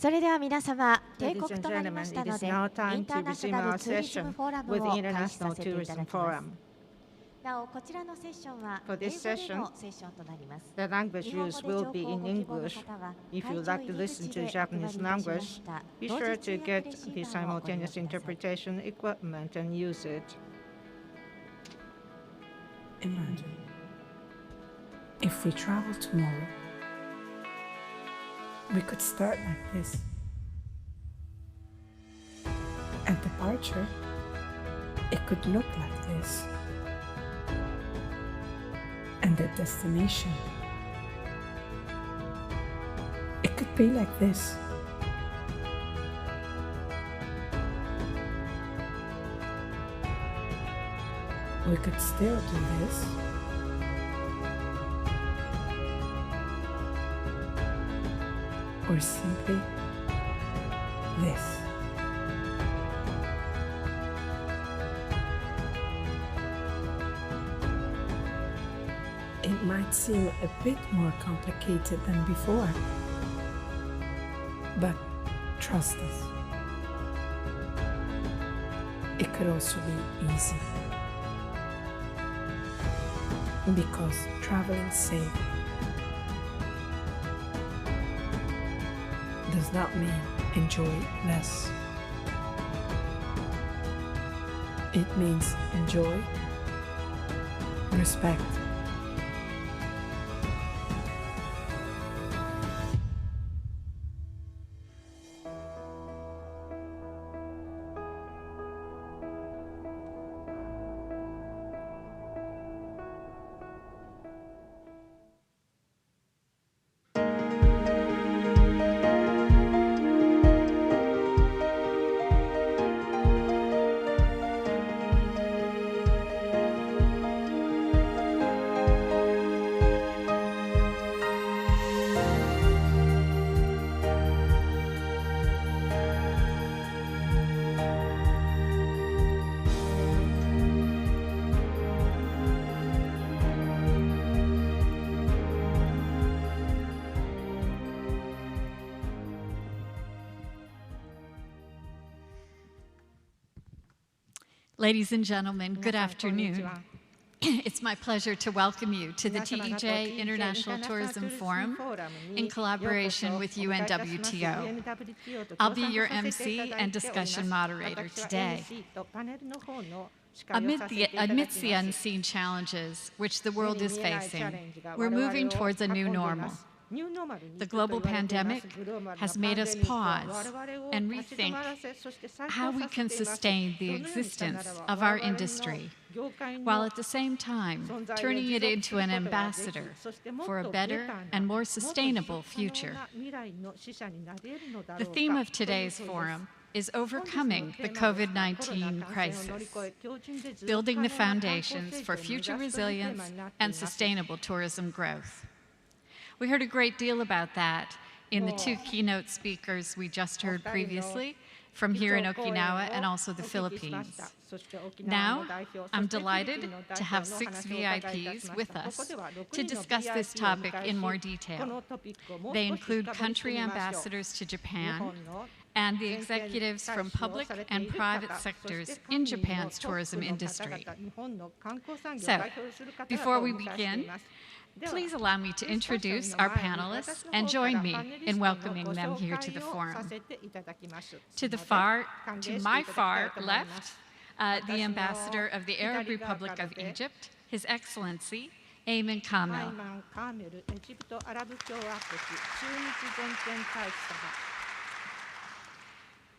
それでは皆様、定刻となりましたので、インターナショナルツーリズムフォーラムを開始させていただきます。なお、こちらのセッションは英語でのセッションとなります。 The language used will be in English. If you'd like to listen to Japanese language, be sure to get the simultaneous interpretation equipment and use it. Imagine if we travel tomorrow, we could start like this. At departure, it could look like this. And the destination, it could be like this. We could still do this. Or simply this. It might seem a bit more complicated than before, but trust us, it could also be easy, because traveling safe does not mean enjoy less. It means enjoy, respect. Ladies and gentlemen, good afternoon. It's my pleasure to welcome you to the TEJ International Tourism Forum in collaboration with UNWTO. I'll be your MC and discussion moderator today. Amidst the unseen challenges which the world is facing, we're moving towards a new normal. The global pandemic has made us pause and rethink how we can sustain the existence of our industry, while at the same time turning it into an ambassador for a better and more sustainable future. The theme of today's forum is overcoming the COVID-19 crisis, building the foundations for future resilience and sustainable tourism growth. We heard a great deal about that in the two keynote speakers we just heard previously from here in Okinawa and also the Philippines. Now, I'm delighted to have 6 VIPs with us to discuss this topic in more detail. They include country ambassadors to Japan and the executives from public and private sectors in Japan's tourism industry. So, before we begin, please allow me to introduce our panelists and join me in welcoming them here to the forum. To my far left, the Ambassador of the Arab Republic of Egypt, His Excellency Ayman Kamel.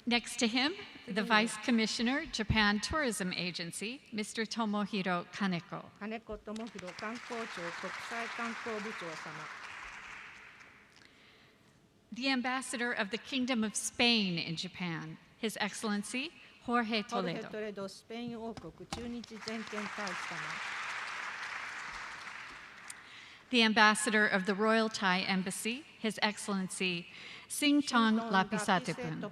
Next to him, the Vice Commissioner, Japan Tourism Agency, Mr. Tomohiro Kaneko. The Ambassador of the Kingdom of Spain in Japan, His Excellency Jorge Toledo. The Ambassador of the Royal Thai Embassy, His Excellency Singtong Lapisatipun.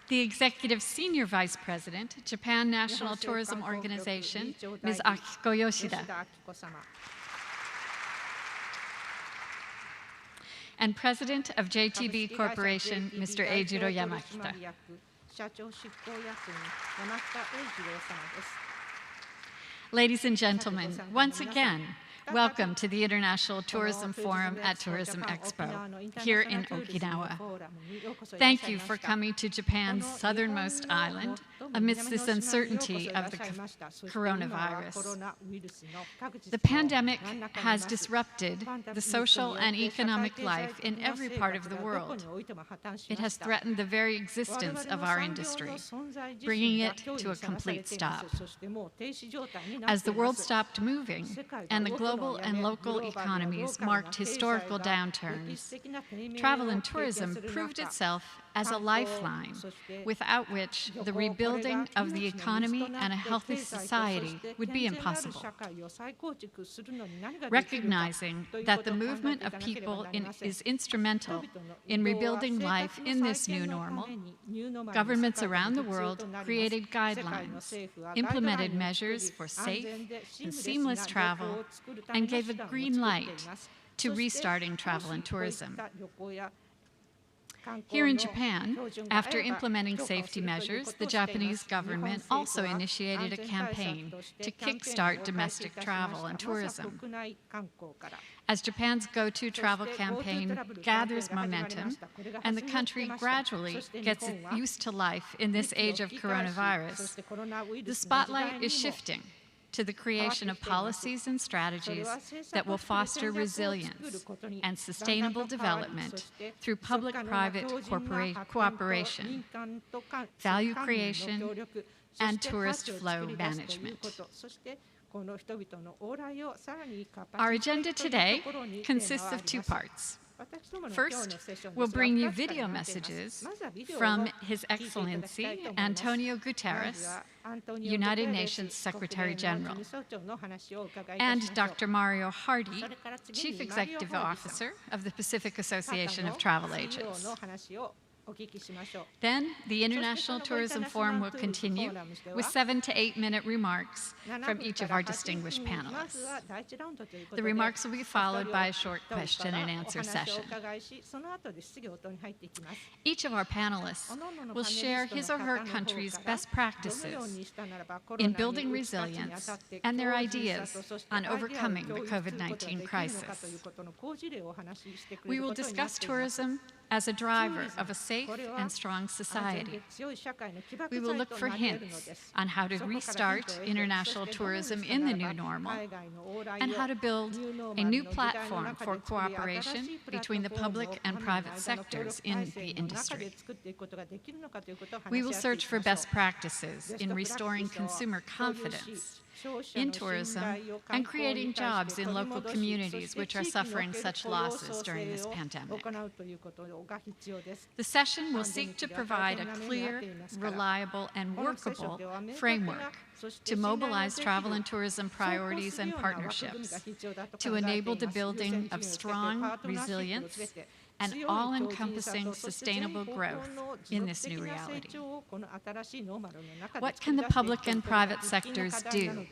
The Executive Senior Vice President, Japan National Tourism Organization, Ms. Akiko Yoshida. and President of JTB Corporation, Mr. Eijiro Yamakita. Ladies and gentlemen, once again, welcome to the International Tourism Forum at Tourism Expo here in Okinawa. Thank you for coming to Japan's southernmost island amidst this uncertainty of the coronavirus. The pandemic has disrupted the social and economic life in every part of the world. It has threatened the very existence of our industry, bringing it to a complete stop. As the world stopped moving and the global and local economies marked historical downturns, travel and tourism proved itself as a lifeline, without which the rebuilding of the economy and a healthy society would be impossible. Recognizing that the movement of people is instrumental in rebuilding life in this new normal, governments around the world created guidelines, implemented measures for safe and seamless travel, and gave a green light to restarting travel and tourism. Here in Japan, after implementing safety measures, the Japanese government also initiated a campaign to kickstart domestic travel and tourism. As Japan's go-to travel campaign gathers momentum and the country gradually gets used to life in this age of coronavirus, the spotlight is shifting to the creation of policies and strategies that will foster resilience and sustainable development through public-private cooperation, value creation, and tourist flow management. Our agenda today consists of two parts. First, we'll bring you video messages from His Excellency Antonio Guterres, United Nations Secretary General, and Dr. Mario Hardy, Chief Executive Officer of the Pacific Association of Travel Agents. Then, the International Tourism Forum will continue with 7 to 8 minute remarks from each of our distinguished panelists. The remarks will be followed by a short question and answer session. Each of our panelists will share his or her country's best practices in building resilience and their ideas on overcoming the COVID-19 crisis. We will discuss tourism as a driver of a safe and strong society. We will look for hints on how to restart international tourism in the new normal and how to build a new platform for cooperation between the public and private sectors in the industry. We will search for best practices in restoring consumer confidence in tourism and creating jobs in local communities which are suffering such losses during this pandemic. The session will seek to provide a clear, reliable, and workable framework to mobilize travel and tourism priorities and partnerships, to enable the building of strong resilience and all-encompassing sustainable growth in this new reality. What can the public and private sectors do?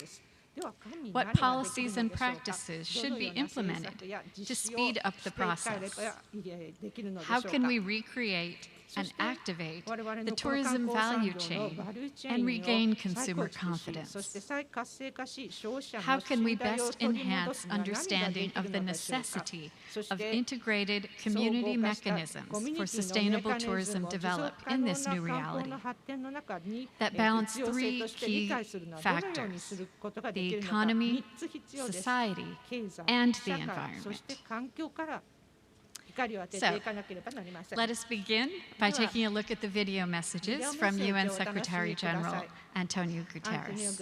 What policies and practices should be implemented to speed up the process? How can we recreate and activate the tourism value chain and regain consumer confidence? How can we best enhance understanding of the necessity of integrated community mechanisms for sustainable tourism develop in this new reality that balance three key factors: the economy, society, and the environment? So, let us begin by taking a look at the video messages from UN Secretary General Antonio Guterres.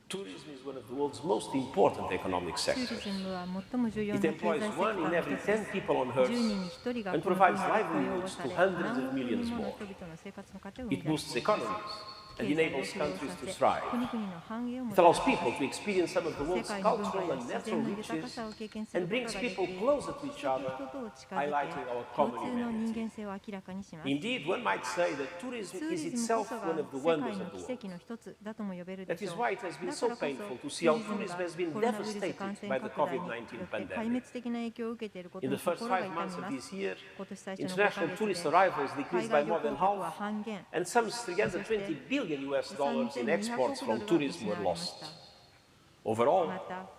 Tourism is one of the world's most important economic sectors. It employs 1 in every 10 people on Earth and provides livelihoods to hundreds of millions more. It boosts economies, and enables countries to thrive. It allows people to experience some of the world's cultural and natural riches and brings people closer to each other, highlighting our common humanity. Indeed, one might say that tourism is itself one of the wonders of the world. That is why it has been so painful to see how tourism has been devastated by the COVID-19 pandemic. In the first 5 months of this year, international tourist arrivals decreased by more than half, and some $320 billion in exports from tourism were lost. Overall,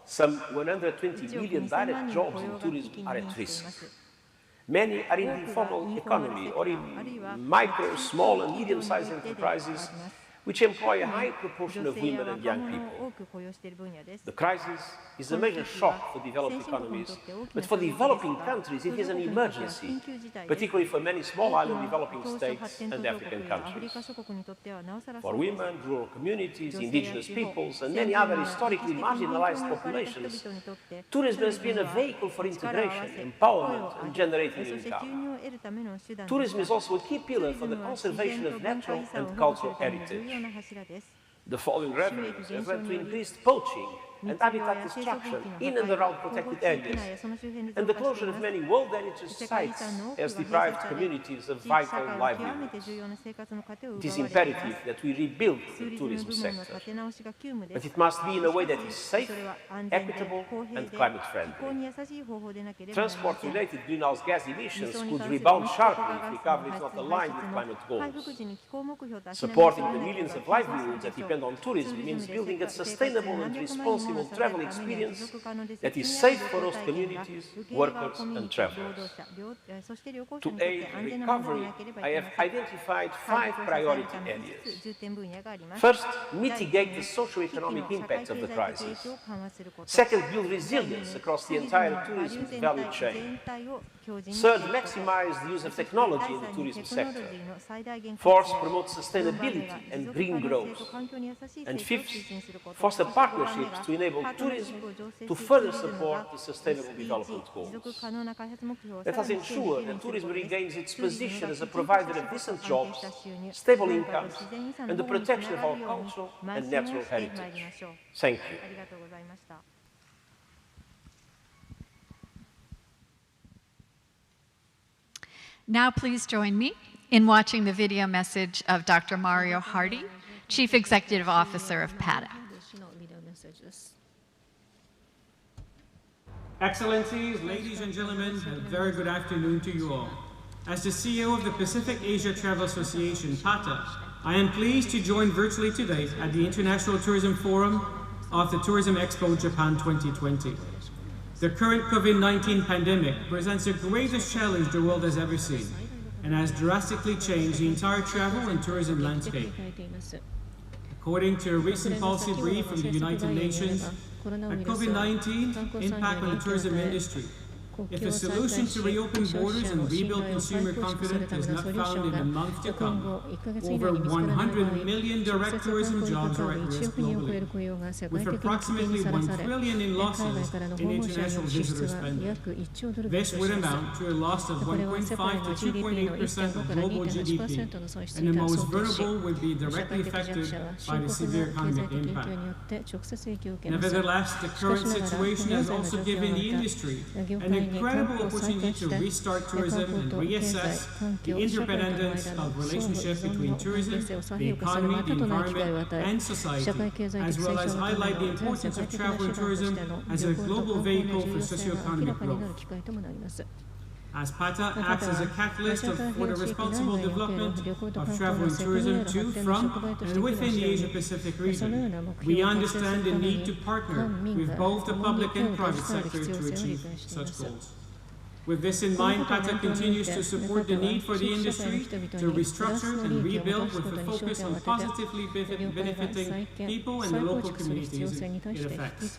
some 120 million direct jobs in tourism are at risk. Many are in the informal economy or in micro, small and medium-sized enterprises which employ a high proportion of women and young people. The crisis is a major shock for developed economies, but for developing countries it is an emergency, particularly for many small island developing states and African countries. For women, rural communities, indigenous peoples and many other historically marginalized populations, tourism has been a vehicle for integration, empowerment and generating income. Tourism is also a key pillar for the conservation of natural and cultural heritage. The following revenues have led to increased poaching and habitat destruction in and around protected areas, and the closure of many World Heritage sites has deprived communities of vital livelihoods. It is imperative that we rebuild the tourism sector, but it must be in a way that is safe, equitable and climate-friendly. Transport-related greenhouse gas emissions could rebound sharply if recovery is not aligned with climate goals. Supporting the millions of livelihoods that depend on tourism means building a sustainable and responsible travel experience that is safe for host communities, workers and travelers. To aid recovery, I have identified 5 priority areas. First, mitigate the socio-economic impacts of the crisis. Second, build resilience across the entire tourism value chain. Third, maximize the use of technology in the tourism sector. Fourth, promote sustainability and green growth. And fifth, foster partnerships to enable tourism to further support the sustainable development goals. Let us ensure that tourism regains its position as a provider of decent jobs, stable incomes, and the protection of our cultural and natural heritage. Thank you. Now please join me in watching the video message of Dr. Mario Hardy, Chief Executive Officer of PATA. Excellencies, ladies and gentlemen, a very good afternoon to you all. As the CEO of the Pacific Asia Travel Association, PATA, I am pleased to join virtually today at the International Tourism Forum of the Tourism Expo Japan 2020. The current COVID-19 pandemic presents the greatest challenge the world has ever seen and has drastically changed the entire travel and tourism landscape. According to a recent policy brief from the United Nations, a COVID-19 impact on the tourism industry. If a solution to reopen borders and rebuild consumer confidence is not found in a month to come, over 100 million direct tourism jobs are at risk globally, with approximately $1 trillion in losses in international visitor spending. This would amount to a loss of 1.5 to 2.8% of global GDP, and the most vulnerable would be directly affected by the severe economic impact. Nevertheless, the current situation has also given the industry an incredible opportunity to restart tourism and reassess the interdependence of relationships between tourism, the economy, the environment, and society, as well as highlight the importance of travel and tourism as a global vehicle for socioeconomic growth. As PATA acts as a catalyst for the responsible development of travel and tourism to, from, and within the Asia-Pacific region, we understand the need to partner with both the public and private sector to achieve such goals. With this in mind, PATA continues to support the need for the industry to restructure and rebuild with a focus on positively benefiting people and the local communities it affects,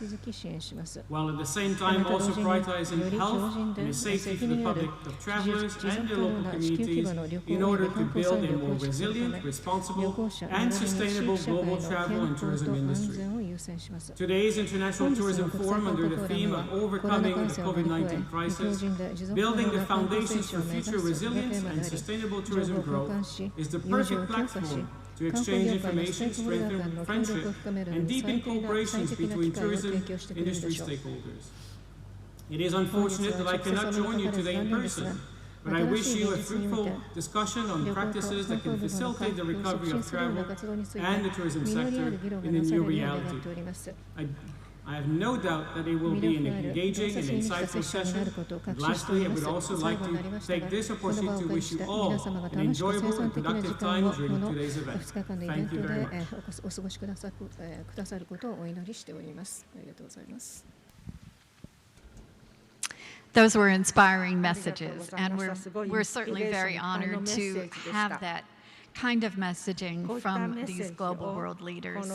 while at the same time also prioritizing health and the safety for the public of travelers and their local communities in order to build a more resilient, responsible, and sustainable global travel and tourism industry. Today's International Tourism Forum, under the theme of overcoming the COVID-19 crisis, building the foundations for future resilience and sustainable tourism growth, is the perfect platform to exchange information, strengthen friendship, and deepen cooperations between tourism industry stakeholders. It is unfortunate that I cannot join you today in person, but I wish you a fruitful discussion on practices that can facilitate the recovery of travel and the tourism sector in the new reality. I have no doubt that it will be an engaging and insightful session. And lastly, I would also like to take this opportunity to wish you all an enjoyable and productive time during today's event. Thank you very much. Those were inspiring messages, and we're certainly very honored to have that kind of messaging from these global world leaders.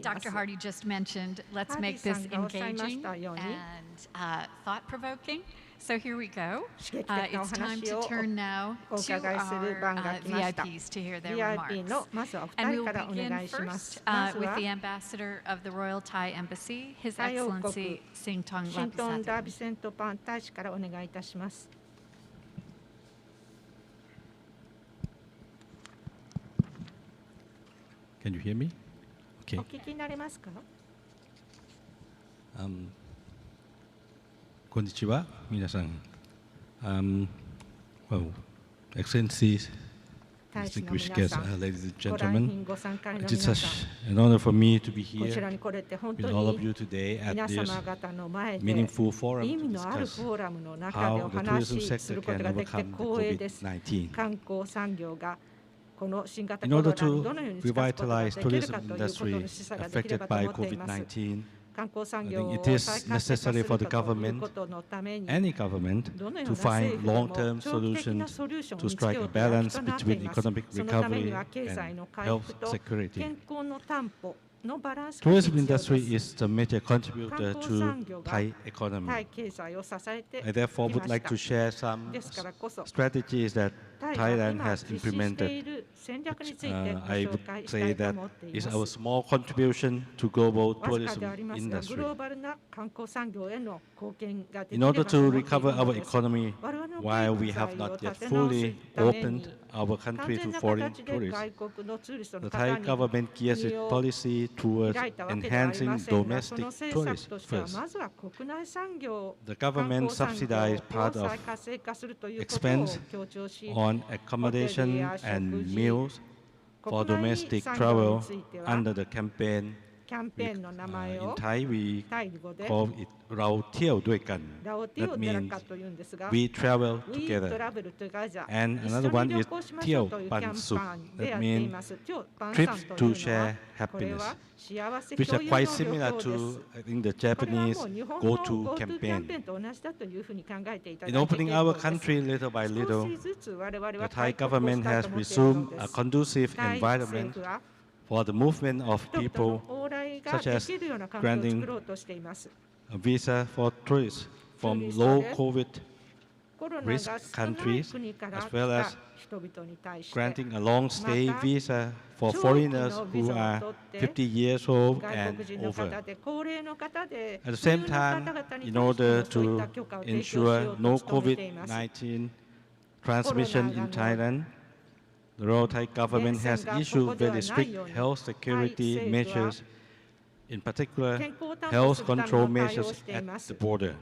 Dr. Hardy just mentioned, let's make this engaging and thought-provoking. So here we go. It's time to turn now to our VIPs to hear their remarks. And we will begin first with the Ambassador of the Royal Thai Embassy, His Excellency Sing Tong Lapisatham. Can you hear me? Okay. Konnichiwa, minasan. Well, Excellencies, distinguished guests, ladies and gentlemen, it is such an honor for me to be here with all of you today at this meaningful forum to discuss how the tourism sector can overcome COVID-19. In order to revitalize tourism industry affected by COVID-19, I think it is necessary for the government, any government, to find long-term solutions to strike a balance between economic recovery and health security. Tourism industry is the major contributor to Thai economy. I therefore would like to share some strategies that Thailand has implemented. I would say that is our small contribution to global tourism industry. In order to recover our economy while we have not yet fully opened our country to foreign tourists, the Thai government gears its policy towards enhancing domestic tourism first. The government subsidized part of expense on accommodation and meals for domestic travel under the campaign. In Thai, we call it Rao Tiao Doi Kan. That means we travel together. And another one is Tiao Pan Suk. That means trips to share happiness, which are quite similar to, I think, the Japanese go-to campaign. In opening our country little by little, the Thai government has resumed a conducive environment for the movement of people, such as granting a visa for tourists from low COVID risk countries, as well as granting a long-stay visa for foreigners who are 50 years old and over. At the same time, in order to ensure no COVID-19 transmission in Thailand, the Royal Thai government has issued very strict health security measures, in particular health control measures at the border.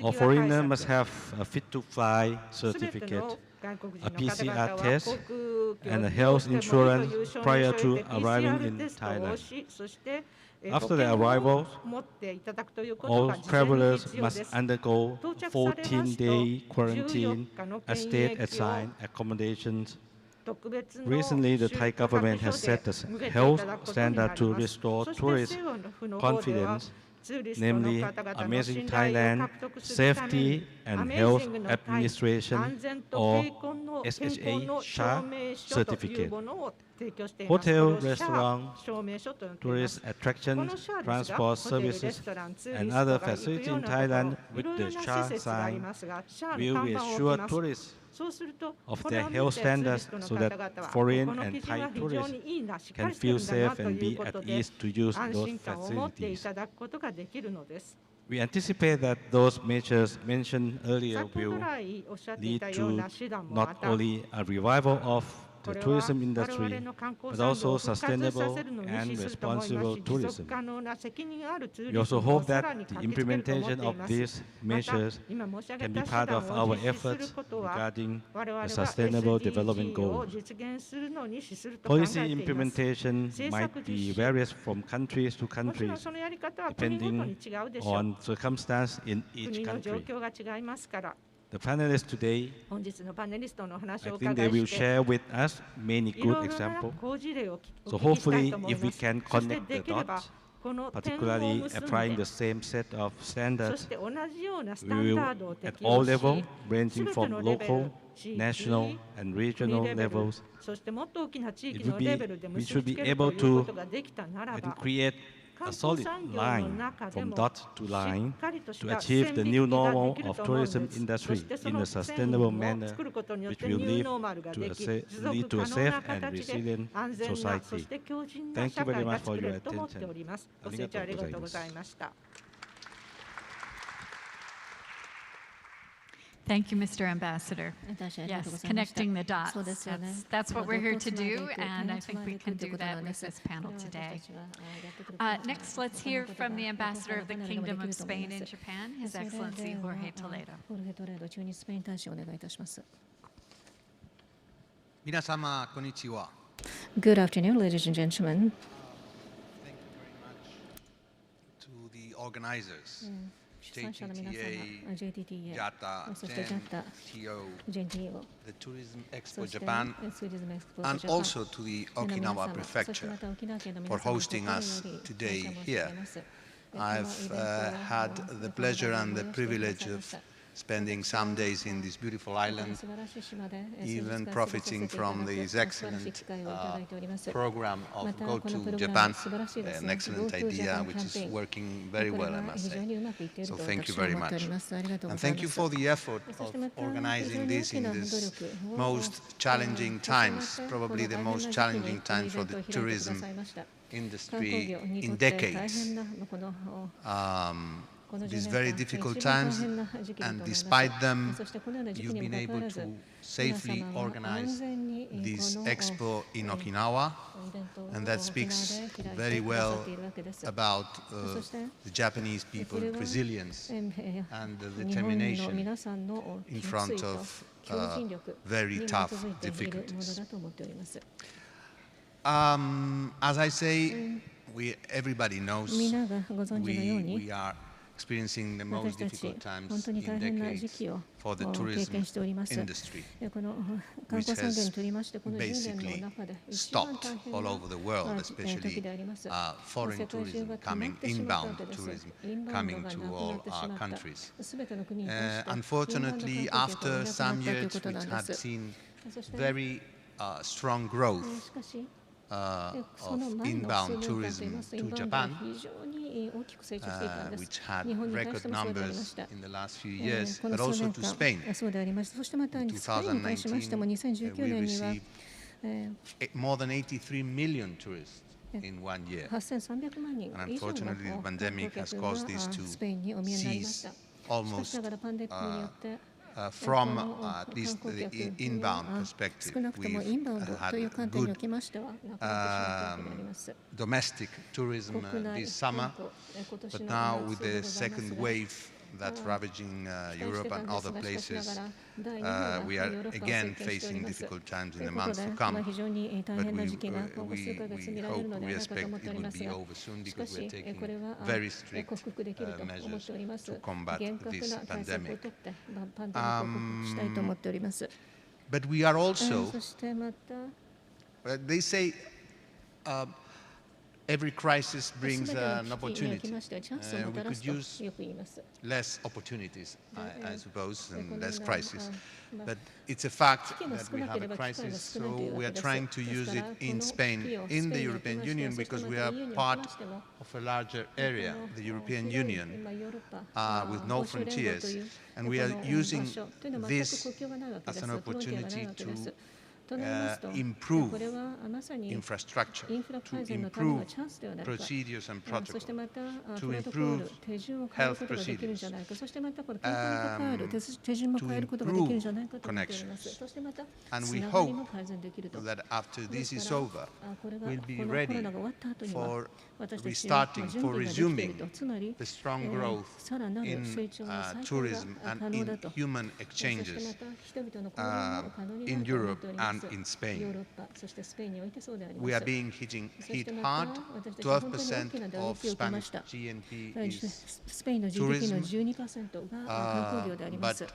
All foreigners must have a fit-to-fly certificate, a PCR test, and a health insurance prior to arriving in Thailand. After their arrival, all travelers must undergo 14-day quarantine at state-assigned accommodations. Recently, the Thai government has set the health standard to restore tourist confidence, namely Amazing Thailand Safety and Health Administration, or SHA certificate. Hotel, restaurant, tourist attractions, transport services, and other facilities in Thailand with the SHA sign will reassure tourists of their health standards so that foreign and Thai tourists can feel safe and be at ease to use those facilities. We anticipate that those measures mentioned earlier will lead to not only a revival of the tourism industry, but also sustainable and responsible tourism. We also hope that the implementation of these measures can be part of our efforts regarding the Sustainable Development Goals. Policy implementation might be various from countries to countries, depending on circumstance in each country. The panelists today, I think they will share with us many good examples. So hopefully, if we can connect the dots, particularly applying the same set of standards, we will, at all levels, ranging from local, national, and regional levels, we should be able to create a solid line from dot to line to achieve the new normal of tourism industry in a sustainable manner, which will lead to a safe and resilient society. Thank you very much for your attention. ありがとうございます。Thank you, Mr. Ambassador. Yes, connecting the dots. That's what we're here to do, and I think we can do that with this panel today. Next, let's hear from the Ambassador of the Kingdom of Spain in Japan, His Excellency Jorge Toledo. 皆様、こんにちは。 Good afternoon, ladies and gentlemen. Thank you very much to the organizers. JTTA, JATA, TO, the Tourism Expo Japan, and also to the Okinawa Prefecture for hosting us today here. I've had the pleasure and the privilege of spending some days in this beautiful island, even profiting from this excellent program of Go to Japan, an excellent idea which is working very well, I must say. So thank you very much. And thank you for the effort of organizing this in these most challenging times, probably the most challenging time for the tourism industry in decades. These very difficult times, and despite them, you've been able to safely organize this Expo in Okinawa, and that speaks very well about the Japanese people's resilience and the determination in front of very tough difficulties. As I say, everybody knows we are experiencing the most difficult times in decades for the tourism industry, which has basically stopped all over the world, especially foreign tourism coming, inbound tourism coming to all our countries. Unfortunately, after some years which had seen very strong growth of inbound tourism to Japan, which had record numbers in the last few years, but also to Spain. In 2019, we received more than 83 million tourists in 1 year. And unfortunately, the pandemic has caused this to cease almost from at least the inbound perspective. We've had good domestic tourism this summer, but now with the second wave that's ravaging Europe and other places, we are again facing difficult times in the months to come. But we hope, we expect it will be over soon because we're taking very strict measures to combat this pandemic. But we are also, they say, every crisis brings an opportunity. We could use less opportunities, I suppose, and less crisis. But it's a fact that we have a crisis, so we are trying to use it in Spain, in the European Union, because we are part of a larger area, the European Union, with no frontiers. And we are using this as an opportunity to improve infrastructure, to improve procedures and protocols, to improve health procedures, to improve connections. And we hope that after this is over, we'll be ready for restarting, for resuming the strong growth in tourism and in human exchanges in Europe and in Spain. We are being hit hard. 12% of Spanish GNP is tourism, but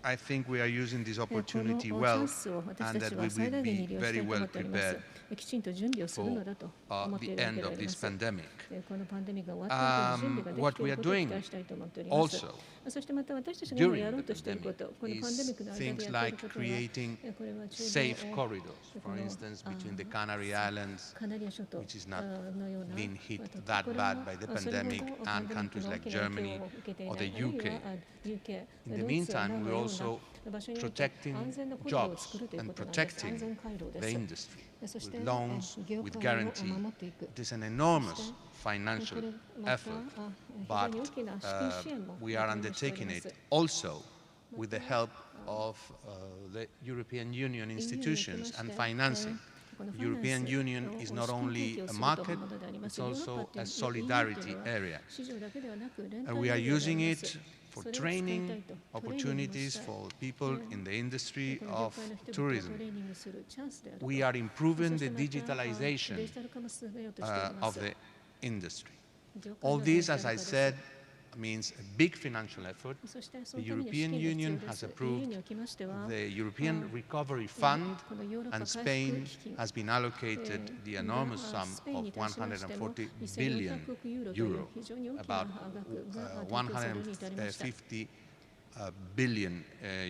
I think we are using this opportunity well, and that we will be very well prepared for the end of this pandemic. What we are doing also during the pandemic is things like creating safe corridors, for instance, between the Canary Islands, which is not being hit that bad by the pandemic, and countries like Germany or the UK. In the meantime, we're also protecting jobs and protecting the industry with loans, with guarantee. It is an enormous financial effort, but we are undertaking it also with the help of the European Union institutions and financing. The European Union is not only a market, it's also a solidarity area. And we are using it for training opportunities for people in the industry of tourism. We are improving the digitalization of the industry. All this, as I said, means a big financial effort. The European Union has approved the European Recovery Fund, and Spain has been allocated the enormous sum of 140 billion euro, about 150 billion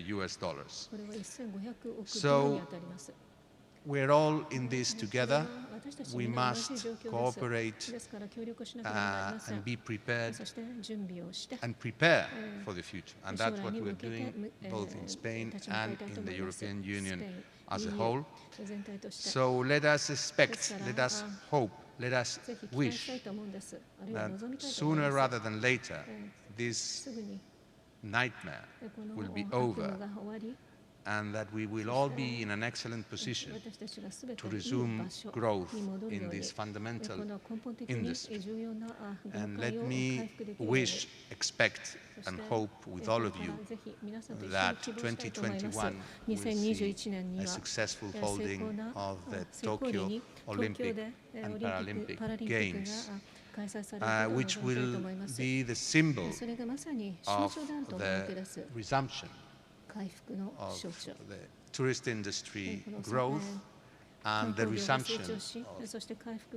US dollars. So we're all in this together. We must cooperate and be prepared and prepare for the future. And that's what we're doing both in Spain and in the European Union as a whole. So let us expect, let us hope, let us wish that sooner rather than later this nightmare will be over, and that we will all be in an excellent position to resume growth in this fundamental industry. And let me wish, expect, and hope with all of you that 2021 will see a successful holding of the Tokyo Olympic and Paralympic Games, which will be the symbol of the resumption of the tourist industry growth and the resumption of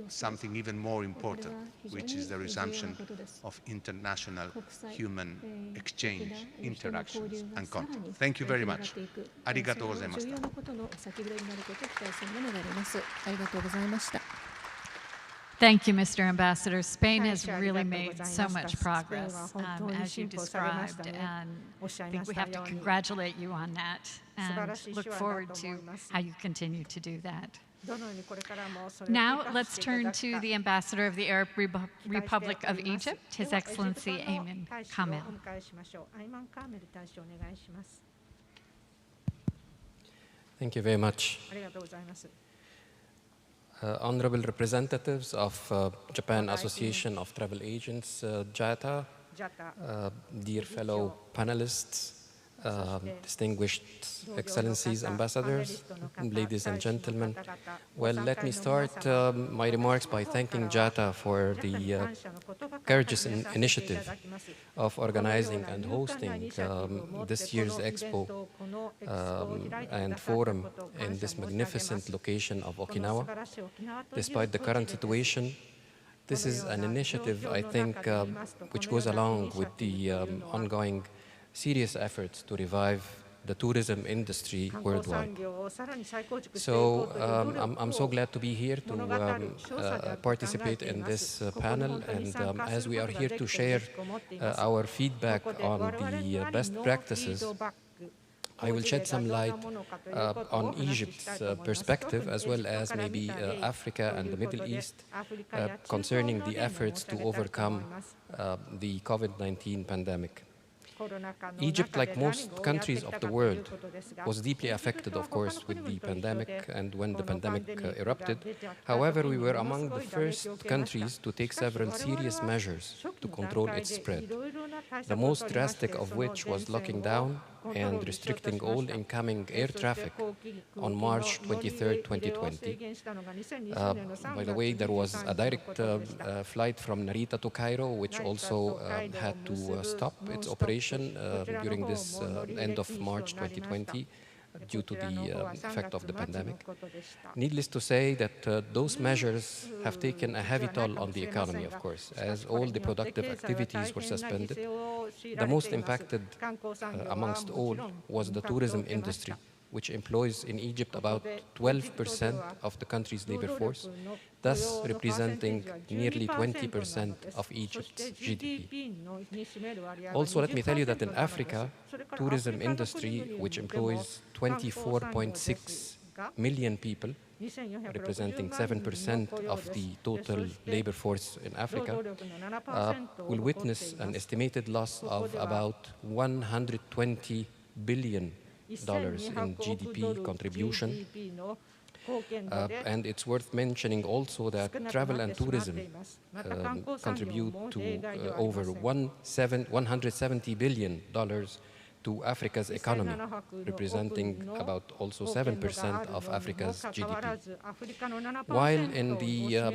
something even more important, which is the resumption of international human exchange, interactions and contact. Thank you very much. ありがとうございました。 Thank you, Mr. Ambassador. Spain has really made so much progress, as you described, and I think we have to congratulate you on that and look forward to how you continue to do that. Now, let's turn to the Ambassador of the Arab Republic of Egypt, His Excellency Ayman Kamel. Thank you very much. Honorable representatives of Japan Association of Travel Agents, JATA, dear fellow panelists, distinguished excellencies, ambassadors, ladies and gentlemen. Well, let me start my remarks by thanking JATA for the courageous initiative of organizing and hosting this year's Expo and Forum in this magnificent location of Okinawa. Despite the current situation, this is an initiative, I think, which goes along with the ongoing serious efforts to revive the tourism industry worldwide. So I'm so glad to be here to participate in this panel, and as we are here to share our feedback on the best practices, I will shed some light on Egypt's perspective, as well as maybe Africa and the Middle East, concerning the efforts to overcome the COVID-19 pandemic. Egypt, like most countries of the world, was deeply affected, of course, with the pandemic and when the pandemic erupted. However, we were among the first countries to take several serious measures to control its spread, the most drastic of which was locking down and restricting all incoming air traffic on March 23, 2020. By the way, there was a direct flight from Narita to Cairo, which also had to stop its operation during this end of March 2020 due to the effect of the pandemic. Needless to say that those measures have taken a heavy toll on the economy, of course, as all the productive activities were suspended. The most impacted amongst all was the tourism industry, which employs in Egypt about 12% of the country's labor force, thus representing nearly 20% of Egypt's GDP. Also, let me tell you that in Africa, tourism industry, which employs 24.6 million people, representing 7% of the total labor force in Africa, will witness an estimated loss of about $120 billion in GDP contribution. And it's worth mentioning also that travel and tourism contribute to over $170 billion to Africa's economy, representing about also 7% of Africa's GDP. While in the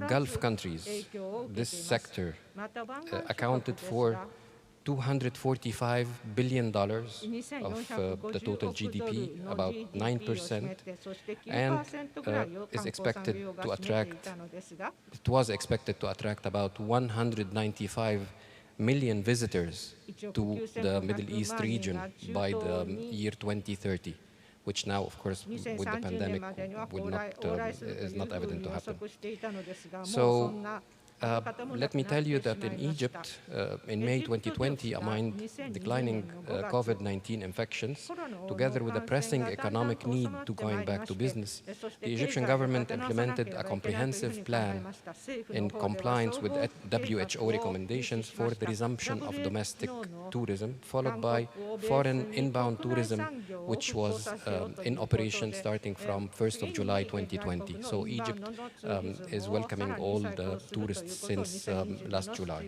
Gulf countries, this sector accounted for $245 billion of the total GDP, about 9%, and is expected to attract, it was expected to attract about 195 million visitors to the Middle East region by the year 2030, which now, of course, with the pandemic, is not evident to happen. So, let me tell you that in Egypt, in May 2020, amid declining COVID-19 infections, together with a pressing economic need to going back to business, the Egyptian government implemented a comprehensive plan in compliance with WHO recommendations for the resumption of domestic tourism, followed by foreign inbound tourism, which was in operation starting from 1st of July 2020. So Egypt is welcoming all the tourists since last July.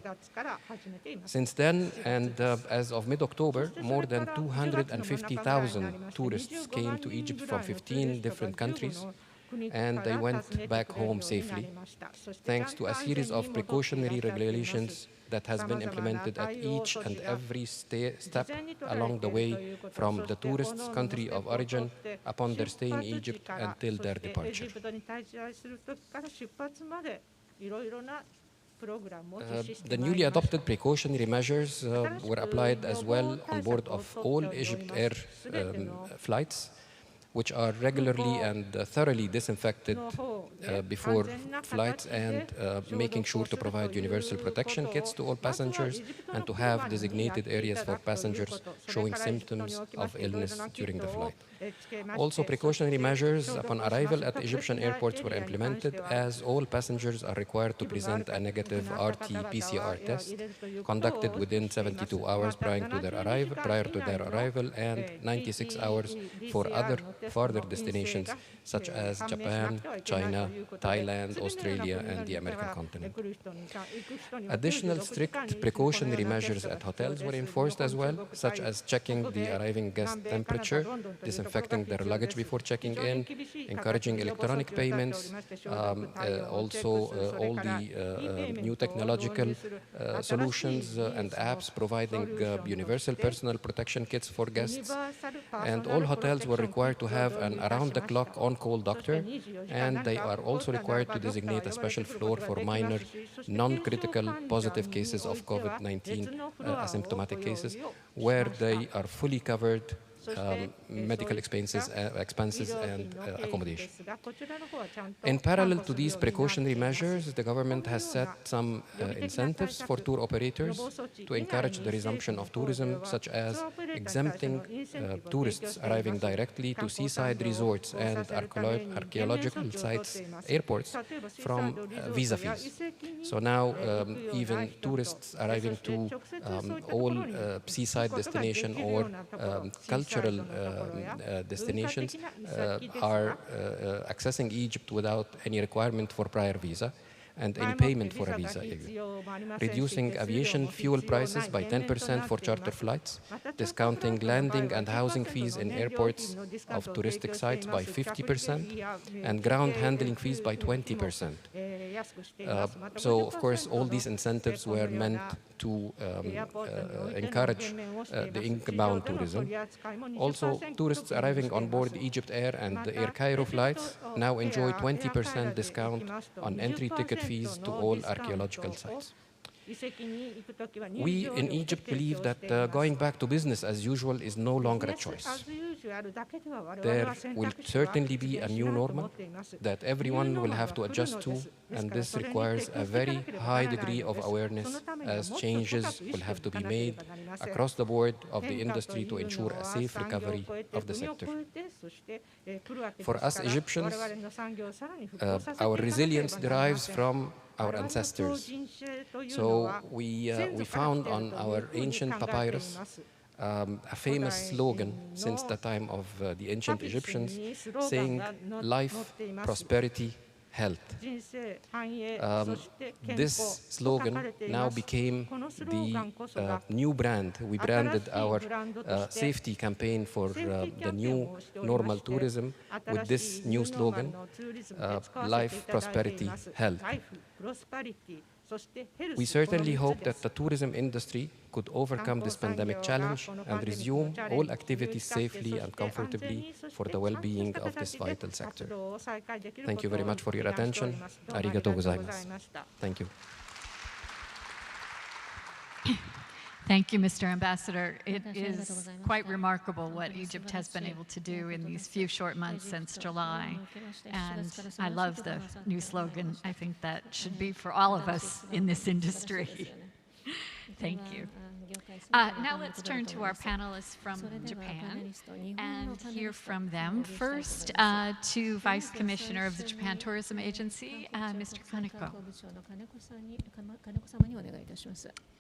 Since then, and as of mid-October, more than 250,000 tourists came to Egypt from 15 different countries, and they went back home safely, thanks to a series of precautionary regulations that has been implemented at each and every step along the way, from the tourists' country of origin upon their stay in Egypt until their departure. The newly adopted precautionary measures were applied as well on board of all Egypt Air flights, which are regularly and thoroughly disinfected before flights, and making sure to provide universal protection kits to all passengers and to have designated areas for passengers showing symptoms of illness during the flight. Also, precautionary measures upon arrival at Egyptian airports were implemented, as all passengers are required to present a negative RT-PCR test conducted within 72 hours prior to their arrival, and 96 hours for other further destinations such as Japan, China, Thailand, Australia, and the American continent. Additional strict precautionary measures at hotels were enforced as well, such as checking the arriving guest temperature, disinfecting their luggage before checking in, encouraging electronic payments, also all the new technological solutions and apps providing universal personal protection kits for guests. And all hotels were required to have an around-the-clock on-call doctor, and they are also required to designate a special floor for minor, non-critical positive cases of COVID-19 asymptomatic cases, where they are fully covered medical expenses and accommodation. In parallel to these precautionary measures, the government has set some incentives for tour operators to encourage the resumption of tourism, such as exempting tourists arriving directly to seaside resorts and archaeological sites, airports, from visa fees. So now even tourists arriving to all seaside destination or cultural destinations are accessing Egypt without any requirement for prior visa and any payment for a visa, reducing aviation fuel prices by 10% for charter flights, discounting landing and housing fees in airports of touristic sites by 50%, and ground handling fees by 20%. So, of course, all these incentives were meant to encourage the inbound tourism. Also, tourists arriving on board Egypt Air and the Air Cairo flights now enjoy 20% discount on entry ticket fees to all archaeological sites. We in Egypt believe that going back to business as usual is no longer a choice. There will certainly be a new normal that everyone will have to adjust to, and this requires a very high degree of awareness, as changes will have to be made across the board of the industry to ensure a safe recovery of the sector. For us Egyptians, our resilience derives from our ancestors. So we found on our ancient papyrus a famous slogan since the time of the ancient Egyptians, saying life, prosperity, health. This slogan now became the new brand. We branded our safety campaign for the new normal tourism with this new slogan, life, prosperity, health. We certainly hope that the tourism industry could overcome this pandemic challenge and resume all activities safely and comfortably for the well-being of this vital sector. Thank you very much for your attention. Arigatou gozaimasu. Thank you. Thank you, Mr. Ambassador. It is quite remarkable what Egypt has been able to do in these few short months since July. And I love the new slogan. I think that should be for all of us in this industry. Thank you. Now let's turn to our panelists from Japan and hear from them. First, to Vice Commissioner of the Japan Tourism Agency, Mr. Kaneko.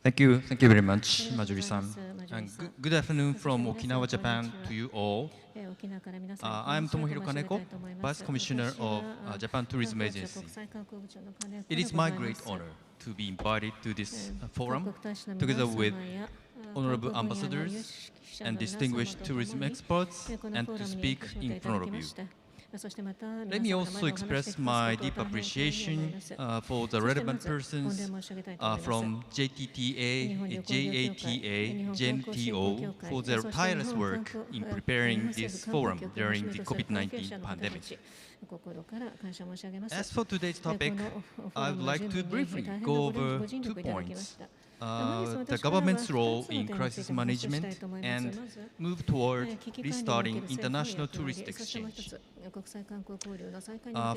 Thank you very much, Marjorie-san. And good afternoon from Okinawa, Japan to you all. I am Tomohiro Kaneko, Vice Commissioner of Japan Tourism Agency. It is my great honor to be invited to this forum together with honorable ambassadors and distinguished tourism experts and to speak in front of you. Let me also express my deep appreciation for the relevant persons from JTTA, JATA, JNTO for their tireless work in preparing this forum during the COVID-19 pandemic. As for today's topic, I would like to briefly go over 2 points. The government's role in crisis management and move toward restarting international tourist exchange.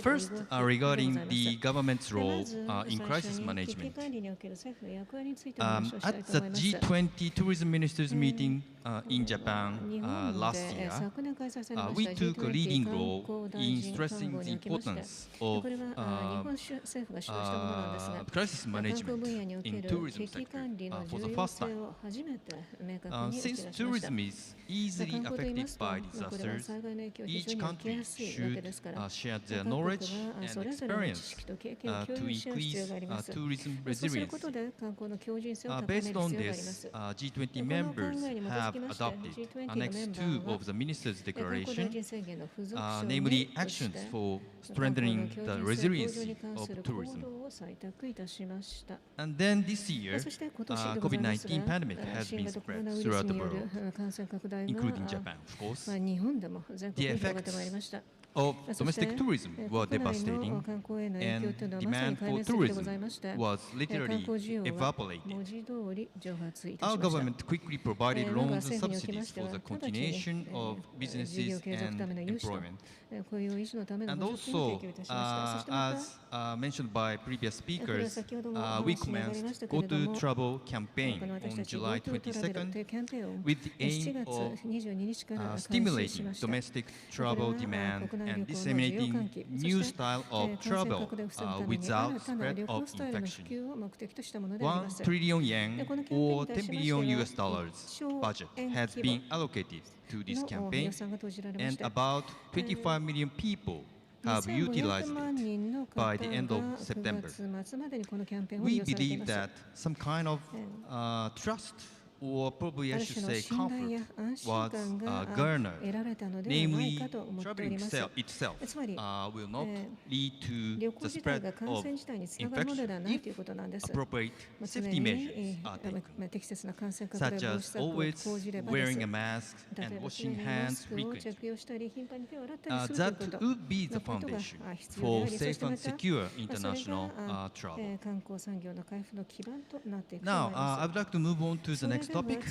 First, regarding the government's role in crisis management. At the G20 Tourism Ministers meeting in Japan last year, we took a leading role in stressing the importance of crisis management in tourism sector. for the first time. Since tourism is easily affected by disasters, each country should share their knowledge and experience to increase tourism resilience. Based on this, G20 members have adopted Annex 2 of the Ministers' Declaration, namely actions for strengthening the resiliency of tourism. And then this year, COVID-19 pandemic has been spread throughout the world, including Japan, of course. The effects of domestic tourism were devastating, and demand for tourism was literally evaporated. Our government quickly provided loans and subsidies for the continuation of businesses and employment. And also, as mentioned by previous speakers, we commenced Go To Travel campaign on July 22nd with the aim of stimulating domestic travel demand and disseminating new style of travel without spread of infection. 1 trillion yen or $10 billion budget has been allocated to this campaign, and about 25 million people have utilized it by the end of September. We believe that some kind of trust, or probably I should say comfort, was garnered. Namely, traveling itself will not lead to the spread of infection if appropriate safety measures are taken, such as always wearing a mask and washing hands frequently. That would be the foundation for safe and secure international travel. Now, I would like to move on to the next topic,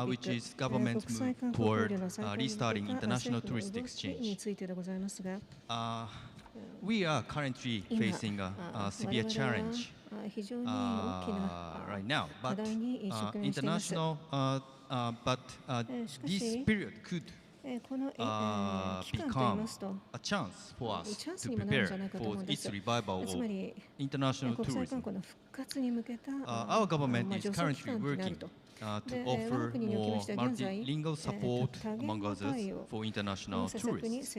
which is government's move toward restarting international tourist exchange. We are currently facing a severe challenge right now, but this period could become a chance for us to prepare for its revival of international tourism. Our government is currently working to offer more multilingual support, among others, for international tourists.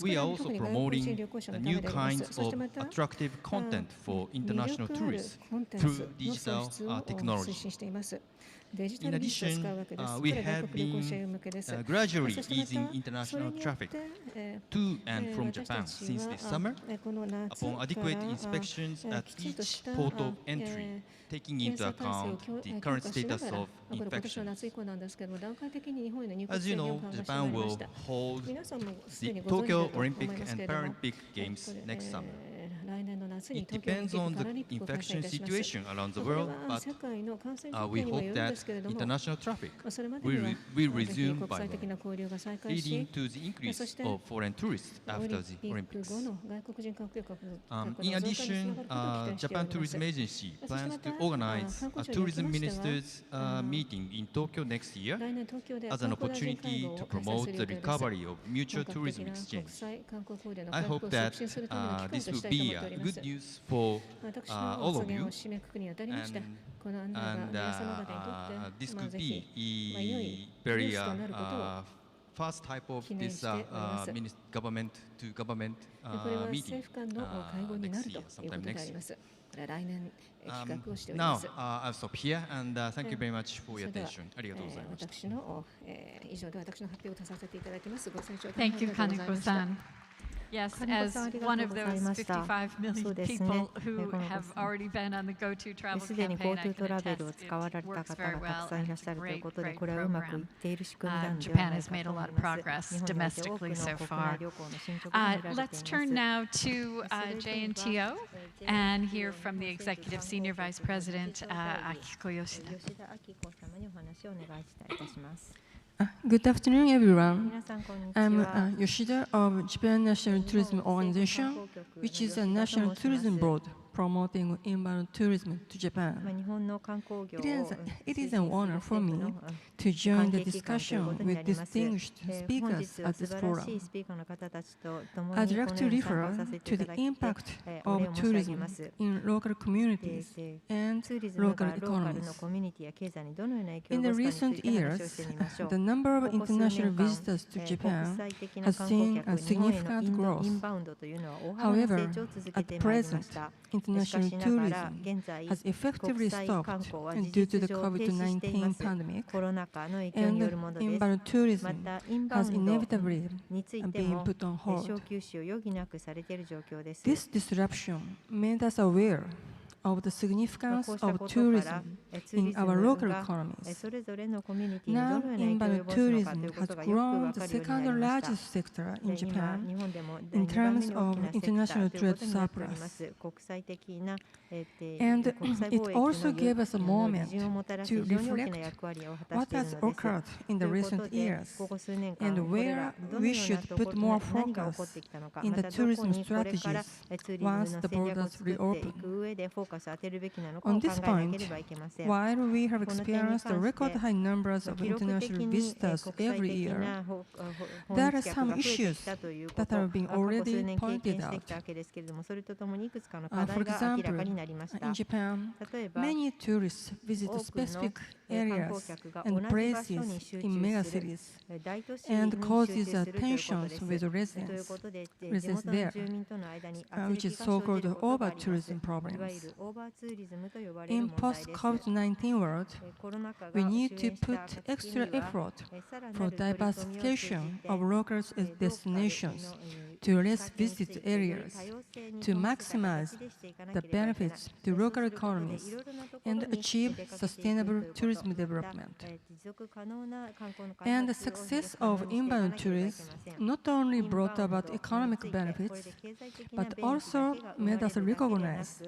We are also promoting new kinds of attractive content for international tourists through digital technology. In addition, we have been gradually easing international traffic to and from Japan since this summer, upon adequate inspections at each port of entry, taking into account the current status of infections. As you know, Japan will hold the Tokyo Olympic and Paralympic Games next summer. It depends on the infection situation around the world, but we hope that international traffic will resume by then, leading to the increase of foreign tourists after the Olympics. In addition, Japan Tourism Agency plans to organize a tourism ministers meeting in Tokyo next year as an opportunity to promote the recovery of mutual tourism exchange. I hope that this will be good news for all of you, and this could be very first type of this government-to-government meeting next year, sometime next year. Now, I'll stop here, and thank you very much for your attention. ありがとうございました。Thank you, Kaneko-san. Yes, as one of those 55 million people who have already been on the Go To Travel campaign, I can attest it works very well and it's a great, great program. Japan has made a lot of progress domestically so far. Let's turn now to JNTO and hear from the Executive Senior Vice President, Akiko Yoshida. Good afternoon, everyone. I'm Yoshida of Japan National Tourism Organization, which is a national tourism board promoting inbound tourism to Japan. It is an honor for me to join the discussion with distinguished speakers at this forum. I'd like to refer to the impact of tourism in local communities and local economies. In the recent years, the number of international visitors to Japan has seen a significant growth. However, at present, international tourism has effectively stopped due to the COVID-19 pandemic, and inbound tourism has inevitably been put on hold. This disruption made us aware of the significance of tourism in our local economies. Now, inbound tourism has grown the second largest sector in Japan in terms of international trade surplus. And it also gave us a moment to reflect what has occurred in the recent years and where we should put more focus in the tourism strategies once the borders reopen. On this point, while we have experienced record high numbers of international visitors every year, there are some issues that have been already pointed out. For example, in Japan, many tourists visit specific areas and places in megacities and causes tensions with residents there, which is so-called over-tourism problems. In post-COVID-19 world, we need to put extra effort for diversification of local destinations to less visited areas, to maximize the benefits to local economies and achieve sustainable tourism development. And the success of inbound tourism not only brought about economic benefits, but also made us recognize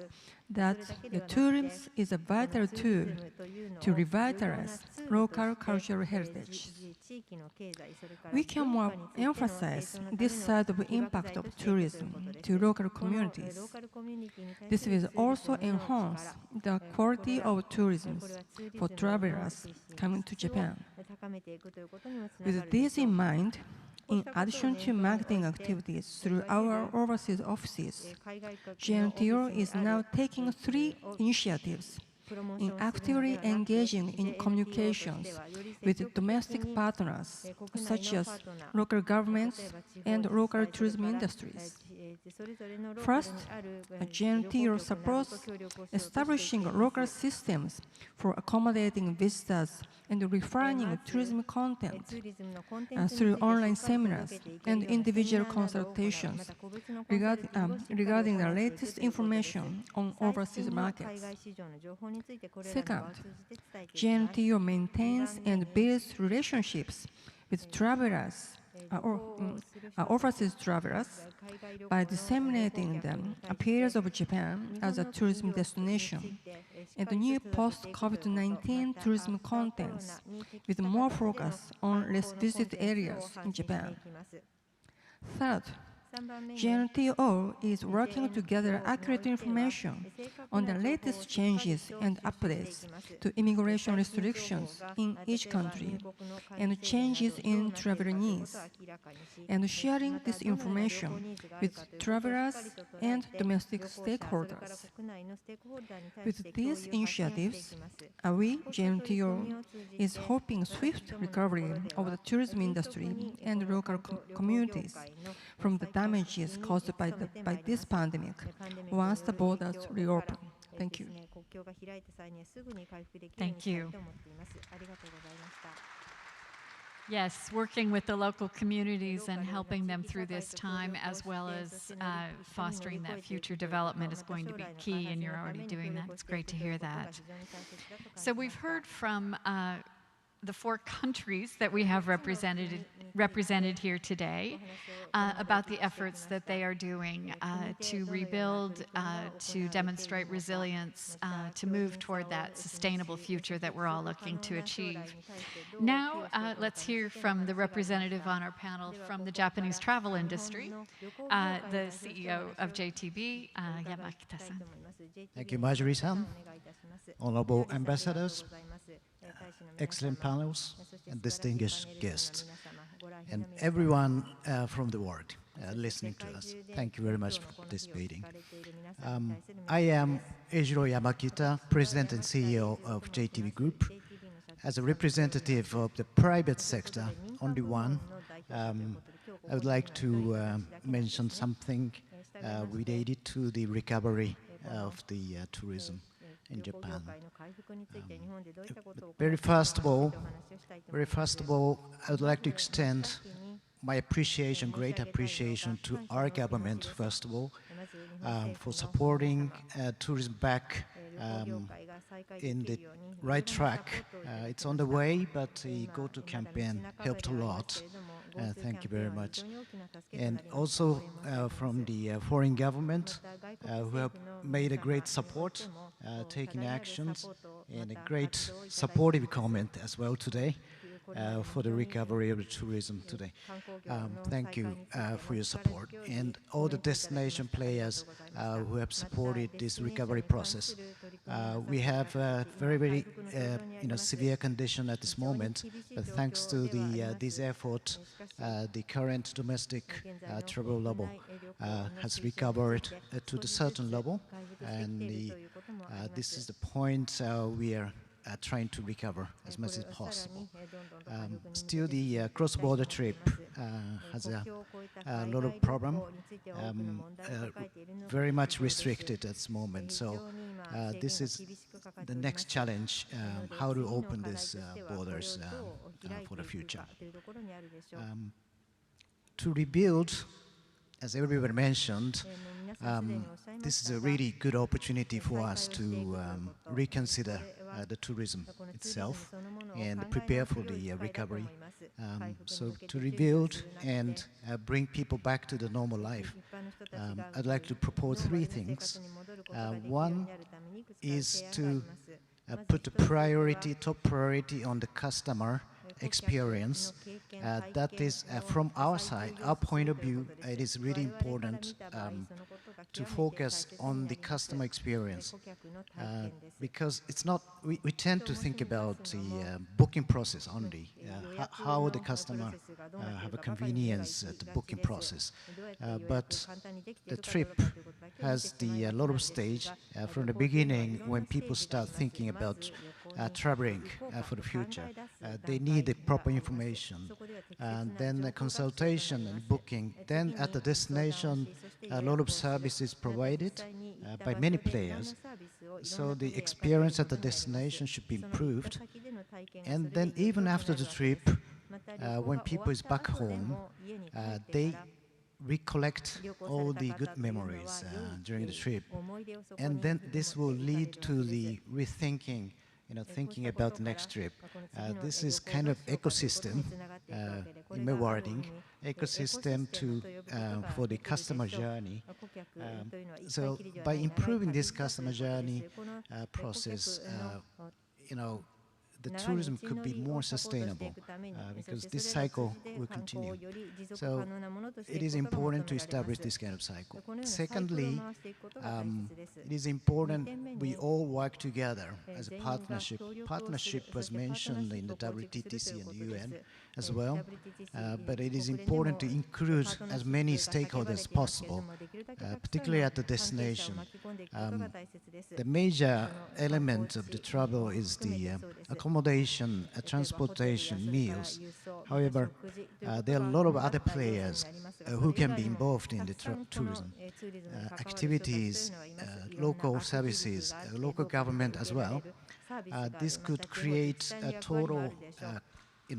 that the tourism is a vital tool to revitalize local cultural heritage. We can more emphasize this side of the impact of tourism to local communities. This will also enhance the quality of tourism for travelers coming to Japan. With this in mind, in addition to marketing activities through our overseas offices, JNTO is now taking 3 initiatives in actively engaging in communications with domestic partners, such as local governments and local tourism industries. First, JNTO supports establishing local systems for accommodating visitors and refining tourism content through online seminars and individual consultations regarding the latest information on overseas markets. Second, JNTO maintains and builds relationships with travelers overseas travelers by disseminating the appeals of Japan as a tourism destination and new post-COVID-19 tourism contents with more focus on less visited areas in Japan. Third, JNTO is working to gather accurate information on the latest changes and updates to immigration restrictions in each country and changes in traveler needs, and sharing this information with travelers and domestic stakeholders. With these initiatives, we, JNTO, is hoping swift recovery of the tourism industry and local communities from the damages caused by this pandemic once the borders reopen. Thank you. Thank you. Yes, working with the local communities and helping them through this time, as well as fostering that future development, is going to be key, and you're already doing that. It's great to hear that. So we've heard from the 4 countries that we have represented here today about the efforts that they are doing to rebuild, to demonstrate resilience, to move toward that sustainable future that we're all looking to achieve. Now, let's hear from the representative on our panel from the Japanese travel industry, the CEO of JTB, Yamakita-san. Thank you, Marjorie-san. Honorable ambassadors, excellent panels, and distinguished guests, and everyone from the world listening to us. Thank you very much for participating. I am Eijiro Yamakita, President and CEO of JTB Group. As a representative of the private sector, only one, I would like to mention something related to the recovery of the tourism in Japan. Very first of all, I would like to extend my appreciation, great appreciation to our government, first of all, for supporting tourism back in the right track. It's on the way, but the Go-To campaign helped a lot. Thank you very much. And also from the foreign government who have made a great support, taking actions, and a great supportive comment as well today for the recovery of the tourism today. Thank you for your support. And all the destination players who have supported this recovery process. We have a very severe condition at this moment, but thanks to this effort, the current domestic travel level has recovered to the certain level, and this is the point we are trying to recover as much as possible. Still, the cross-border trip has a lot of problem, very much restricted at this moment. So this is the next challenge, how to open these borders for the future. To rebuild, as everybody mentioned, this is a really good opportunity for us to reconsider the tourism itself and prepare for the recovery. So to rebuild and bring people back to the normal life, I'd like to propose 3 things. One is to put a top priority on the customer experience. That is, from our side, our point of view, it is really important to focus on the customer experience, because it's not, we tend to think about the booking process only, how the customer have a convenience at the booking process. But the trip has a lot of stage from the beginning when people start thinking about traveling for the future. They need the proper information, and then the consultation and booking. Then at the destination, a lot of services provided by many players. So the experience at the destination should be improved. And then even after the trip, when people is back home, they recollect all the good memories during the trip. And then this will lead to the rethinking, thinking about the next trip. This is kind of ecosystem, in my wording, ecosystem for the customer journey. So by improving this customer journey process, the tourism could be more sustainable because this cycle will continue. So it is important to establish this kind of cycle. Secondly, it is important we all work together as a partnership. Partnership was mentioned in the WTTC and the UN as well, but it is important to include as many stakeholders as possible, particularly at the destination. The major element of the travel is the accommodation, transportation, meals. However, there are a lot of other players who can be involved in the tourism activities, local services, local government as well. This could create a total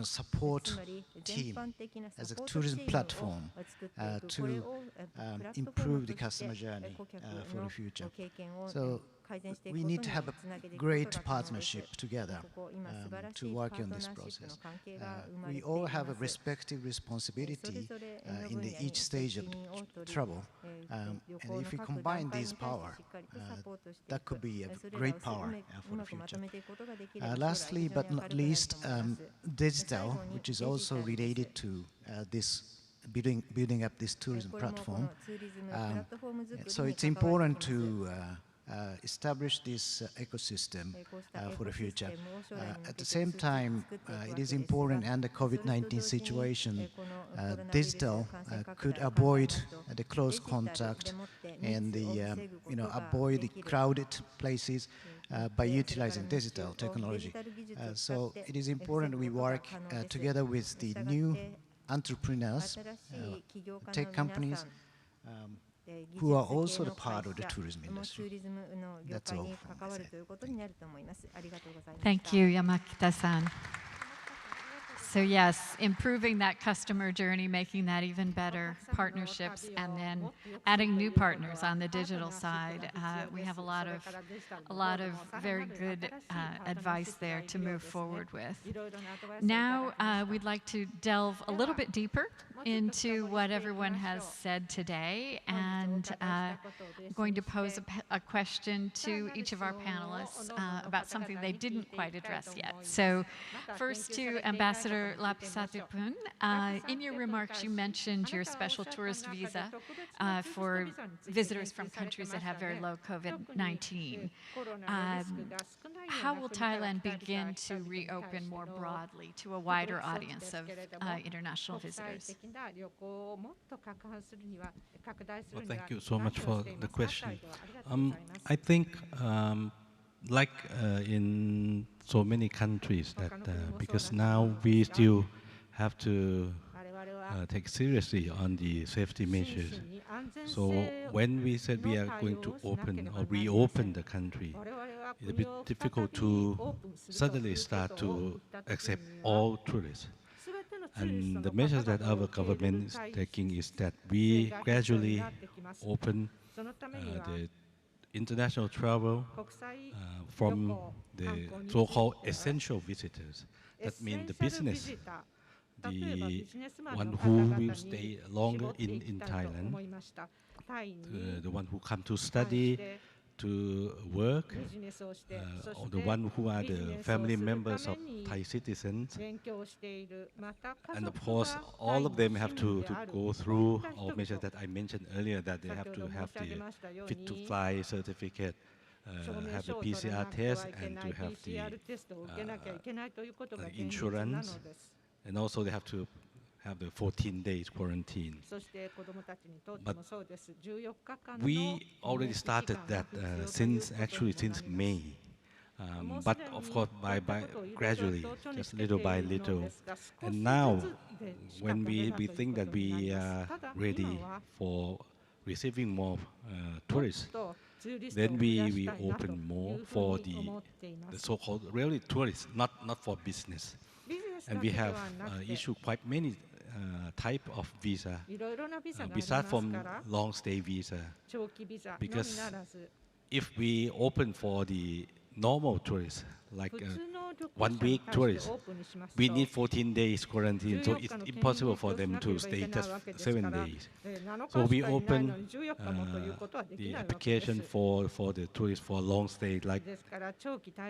support team as a tourism platform to improve the customer journey for the future. So we need to have a great partnership together to work on this process. We all have a respective responsibility in each stage of travel. And if we combine these power, that could be a great power for the future. Lastly, but not least, digital, which is also related to this building up this tourism platform. So it's important to establish this ecosystem for the future. At the same time, it is important under COVID-19 situation, digital could avoid the close contact and avoid the crowded places by utilizing digital technology. So it is important we work together with the new entrepreneurs, tech companies, who are also the part of the tourism industry. That's all from my side. Thank you, Yamakita-san. So yes, improving that customer journey, making that even better, partnerships, and then adding new partners on the digital side. We have a lot of very good advice there to move forward with. Now we'd like to delve a little bit deeper into what everyone has said today, and I'm going to pose a question to each of our panelists about something they didn't quite address yet. So first to Ambassador Lapi Satipun, in your remarks you mentioned your special tourist visa for visitors from countries that have very low COVID-19. How will Thailand begin to reopen more broadly to a wider audience of international visitors? Well, thank you so much for the question. I think like in so many countries that because now we still have to take seriously on the safety measures. So when we said we are going to open or reopen the country, it's a bit difficult to suddenly start to accept all tourists. And the measures that our government is taking is that we gradually open the international travel from the so-called essential visitors. That means the business, the one who will stay longer in Thailand, the one who come to study, to work, or the one who are the family members of Thai citizens. And of course, all of them have to go through all measures that I mentioned earlier, that they have to have the fit-to-fly certificate, have the PCR test, and to have the insurance. And also they have to have the 14 days quarantine. But we already started that since May. But of course by gradually, just little by little. And now when we think that we are ready for receiving more tourists, then we open more for the so-called really tourists, not for business. And we have issued quite many type of visa, besides from long stay visa, because if we open for the normal tourists, like 1 week tourists, we need 14 days quarantine, so it's impossible for them to stay just 7 days. So we open the application for the tourists for long stay, like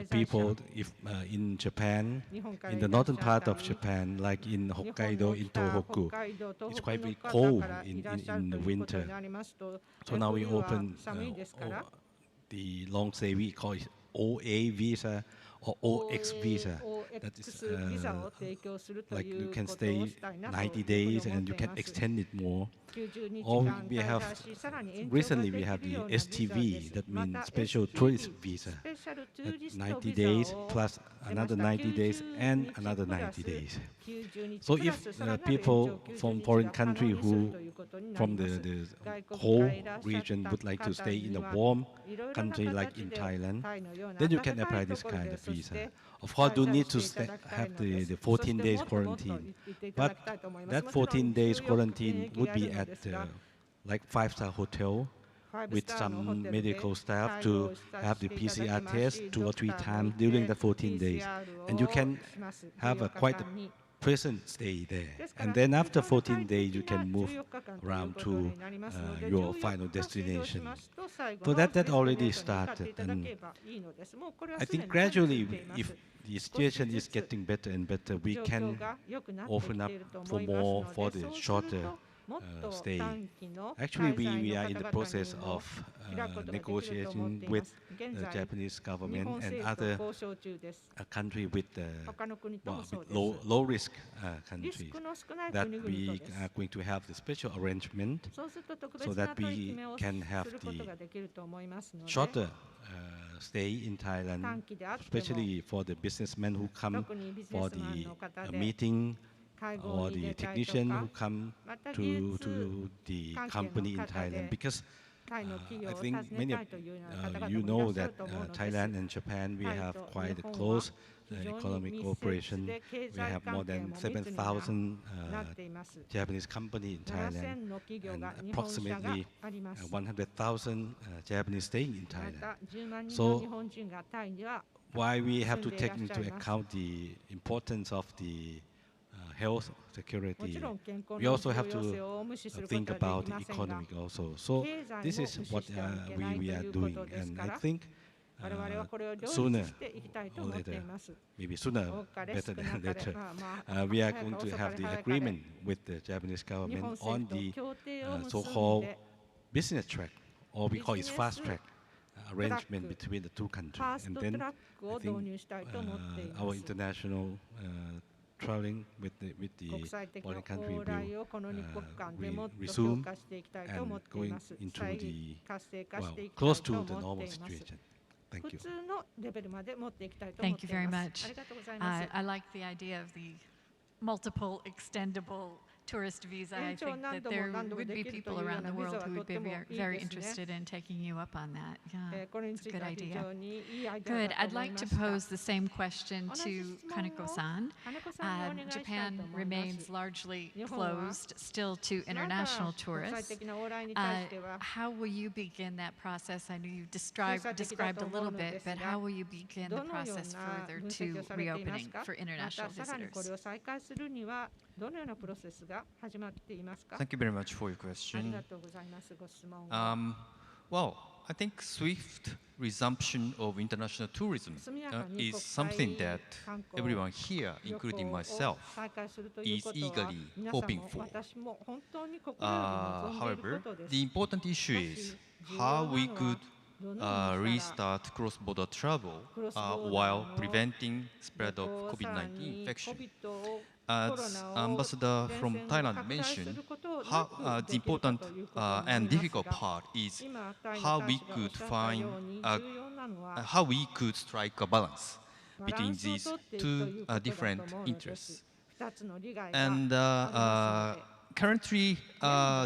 people if in Japan, in the northern part of Japan, like in Hokkaido, in Tohoku, it's quite very cold in the winter. So now we open the long stay, we call it OA visa or OX visa. That is like you can stay 90 days and you can extend it more. Or we have, recently we have the STV, that means special tourist visa, 90 days plus another 90 days and another 90 days. So if people from foreign country who from the cold region would like to stay in a warm country like in Thailand, then you can apply this kind of visa. Of course, you need to have the 14 days quarantine, but that 14 days quarantine would be at like 5-star hotel with some medical staff to have the PCR test 2 or 3 times during the 14 days. And you can have quite a pleasant stay there. And then after 14 days, you can move around to your final destination. So that already started. And I think gradually, if the situation is getting better and better, we can open up for the shorter stay. Actually, we are in the process of negotiating with the Japanese government and other countries with low-risk countries that we are going to have the special arrangement so that we can have the shorter stay in Thailand, especially for the businessmen who come for the meeting or the technician who come to the company in Thailand, because I think many of you know that Thailand and Japan, we have quite a close economic cooperation. We have more than 7,000 Japanese companies in Thailand and approximately 100,000 Japanese staying in Thailand. So while we have to take into account the importance of the health security, we also have to think about the economy also. So this is what we are doing, and I think sooner or later, maybe sooner better than later, we are going to have the agreement with the Japanese government on the so-called business track, or we call it fast track arrangement between the two countries. And then I think our international traveling with the foreign country will resume and going into the, close to the normal situation. Thank you. Thank you very much. I like the idea of the multiple extendable tourist visa. I think that there would be people around the world who would be very interested in taking you up on that. Yeah, it's a good idea. Good. I'd like to pose the same question to Kaneko-san. Japan remains largely closed still to international tourists. How will you begin that process? I know you described a little bit, but how will you begin the process further to reopening for international visitors? Thank you very much for your question. Well, I think swift resumption of international tourism is something that everyone here, including myself, is eagerly hoping for. However, the important issue is how we could restart cross-border travel while preventing spread of COVID-19 infection. As Ambassador from Thailand mentioned, the important and difficult part is how we could find, how we could strike a balance between these two different interests. And currently,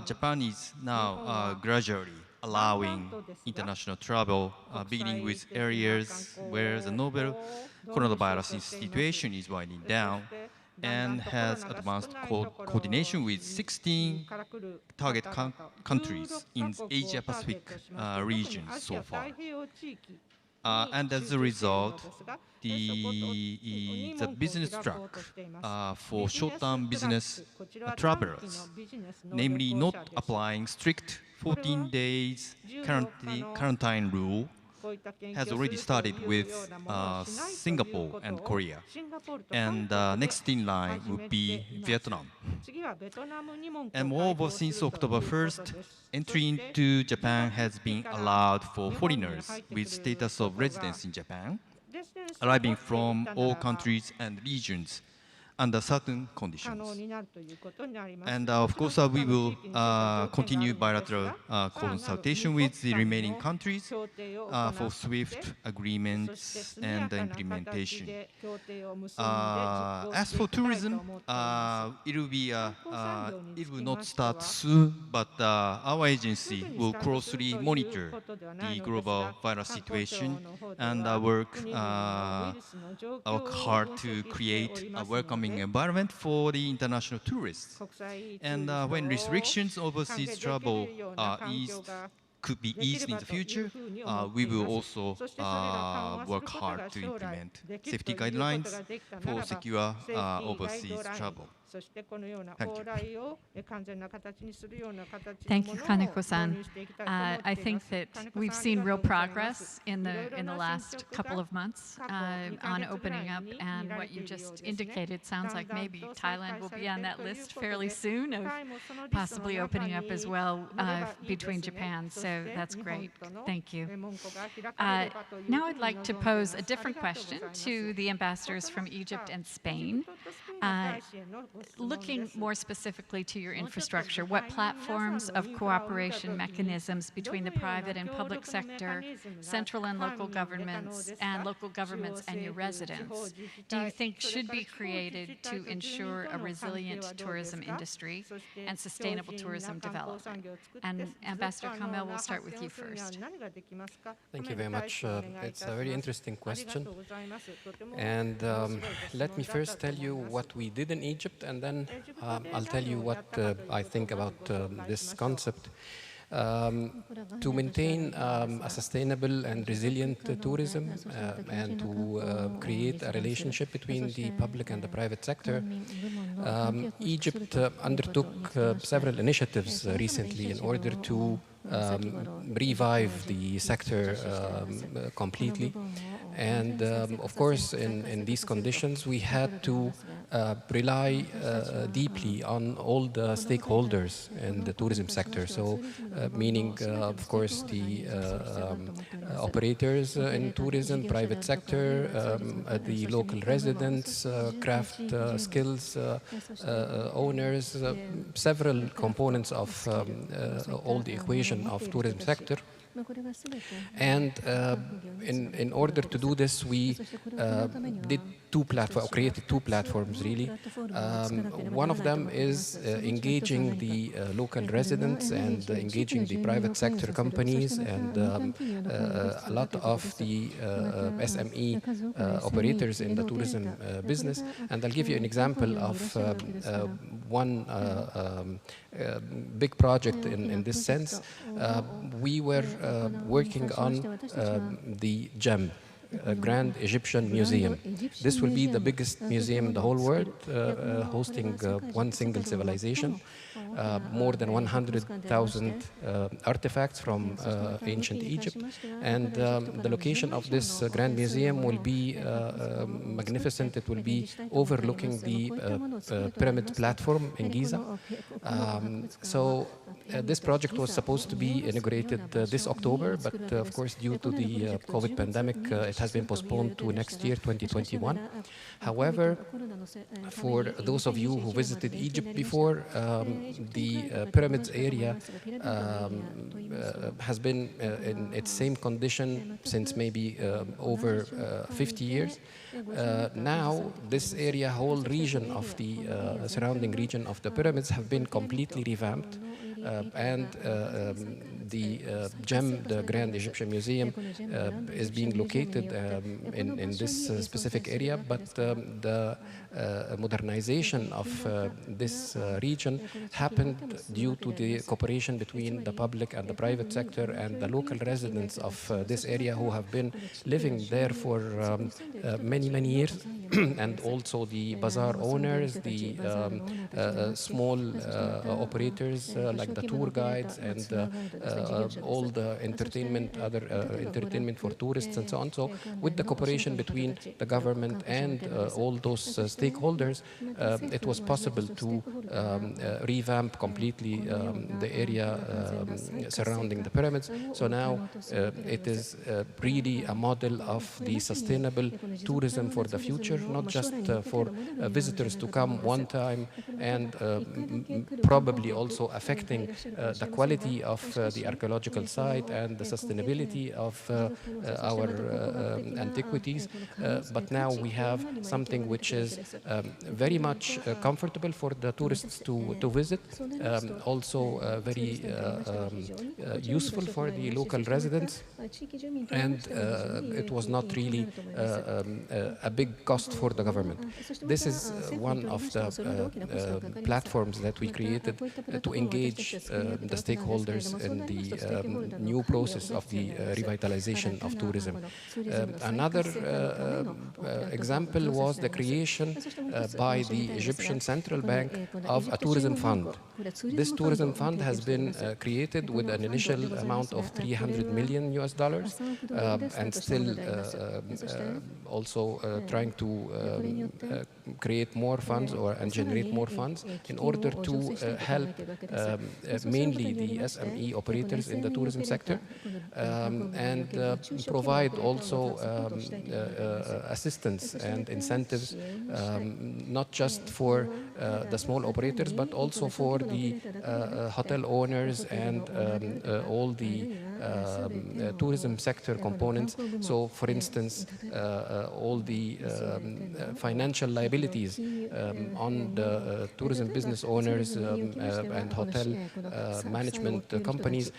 Japan is now gradually allowing international travel, beginning with areas where the novel coronavirus situation is winding down, and has advanced coordination with 16 target countries in Asia-Pacific region so far. And as a result, the business track for short-term business travelers, namely not applying strict 14 days quarantine rule, has already started with Singapore and Korea. And next in line would be Vietnam. And moreover, since October 1st, entry into Japan has been allowed for foreigners with status of residence in Japan, arriving from all countries and regions under certain conditions. And of course, we will continue bilateral consultation with the remaining countries for swift agreements and implementation. As for tourism, it will not start soon, but our agency will closely monitor the global virus situation and work hard to create a welcoming environment for the international tourists. And when restrictions overseas travel are eased could be eased in the future, we will also work hard to implement safety guidelines for secure overseas travel. Thank you, Kaneko-san. I think that we've seen real progress in the last couple of months on opening up, and what you just indicated sounds like maybe Thailand will be on that list fairly soon of possibly opening up as well between Japan. So that's great. Thank you. Now I'd like to pose a different question to the ambassadors from Egypt and Spain. Looking more specifically to your infrastructure, what platforms of cooperation mechanisms between the private and public sector, central and local governments and your residents do you think should be created to ensure a resilient tourism industry and sustainable tourism development? And Ambassador Kamel, we'll start with you first. Thank you very much. It's a very interesting question. And let me first tell you what we did in Egypt, and then I'll tell you what I think about this concept. To maintain a sustainable and resilient tourism and to create a relationship between the public and the private sector, Egypt undertook several initiatives recently in order to revive the sector completely. And of course, in these conditions, we had to rely deeply on all the stakeholders in the tourism sector. So, meaning, of course, the operators in tourism, private sector, the local residents, craft skills owners, several components of all the equation of tourism sector. And in order to do this, we did created two platforms really. One of them is engaging the local residents and engaging the private sector companies and a lot of the SME operators in the tourism business. And I'll give you an example of one big project in this sense. We were working on the GEM, Grand Egyptian Museum. This will be the biggest museum in the whole world, hosting one single civilization, more than 100,000 artifacts from ancient Egypt. And the location of this Grand Museum will be magnificent. It will be overlooking the pyramid platform in Giza. So this project was supposed to be inaugurated this October, but of course, due to the COVID pandemic, it has been postponed to next year, 2021. However, for those of you who visited Egypt before, the pyramids area has been in its same condition since maybe over 50 years. Now, this area, whole region of the surrounding region of the pyramids have been completely revamped. And the GEM, the Grand Egyptian Museum, is being located in this specific area, but the modernization of this region happened due to the cooperation between the public and the private sector and the local residents of this area who have been living there for many, many years, and also the bazaar owners, the small operators like the tour guides and all the entertainment, other entertainment for tourists and so on. So with the cooperation between the government and all those stakeholders, it was possible to revamp completely the area surrounding the pyramids. So now it is really a model of the sustainable tourism for the future, not just for visitors to come one time and probably also affecting the quality of the archaeological site and the sustainability of our antiquities. But now we have something which is very much comfortable for the tourists to visit, also very useful for the local residents, and it was not really a big cost for the government. This is one of the platforms that we created to engage engage the stakeholders in the new process of the revitalization of tourism. Another example was the creation by the Egyptian Central Bank of a tourism fund. This tourism fund has been created with an initial amount of $300 million and still also trying to create more funds and generate more funds in order to help mainly the SME operators in the tourism sector and provide also assistance and incentives not just for the small operators but also for the hotel owners and all the tourism sector components. So for instance, all the financial liabilities on the tourism business owners and hotel management companies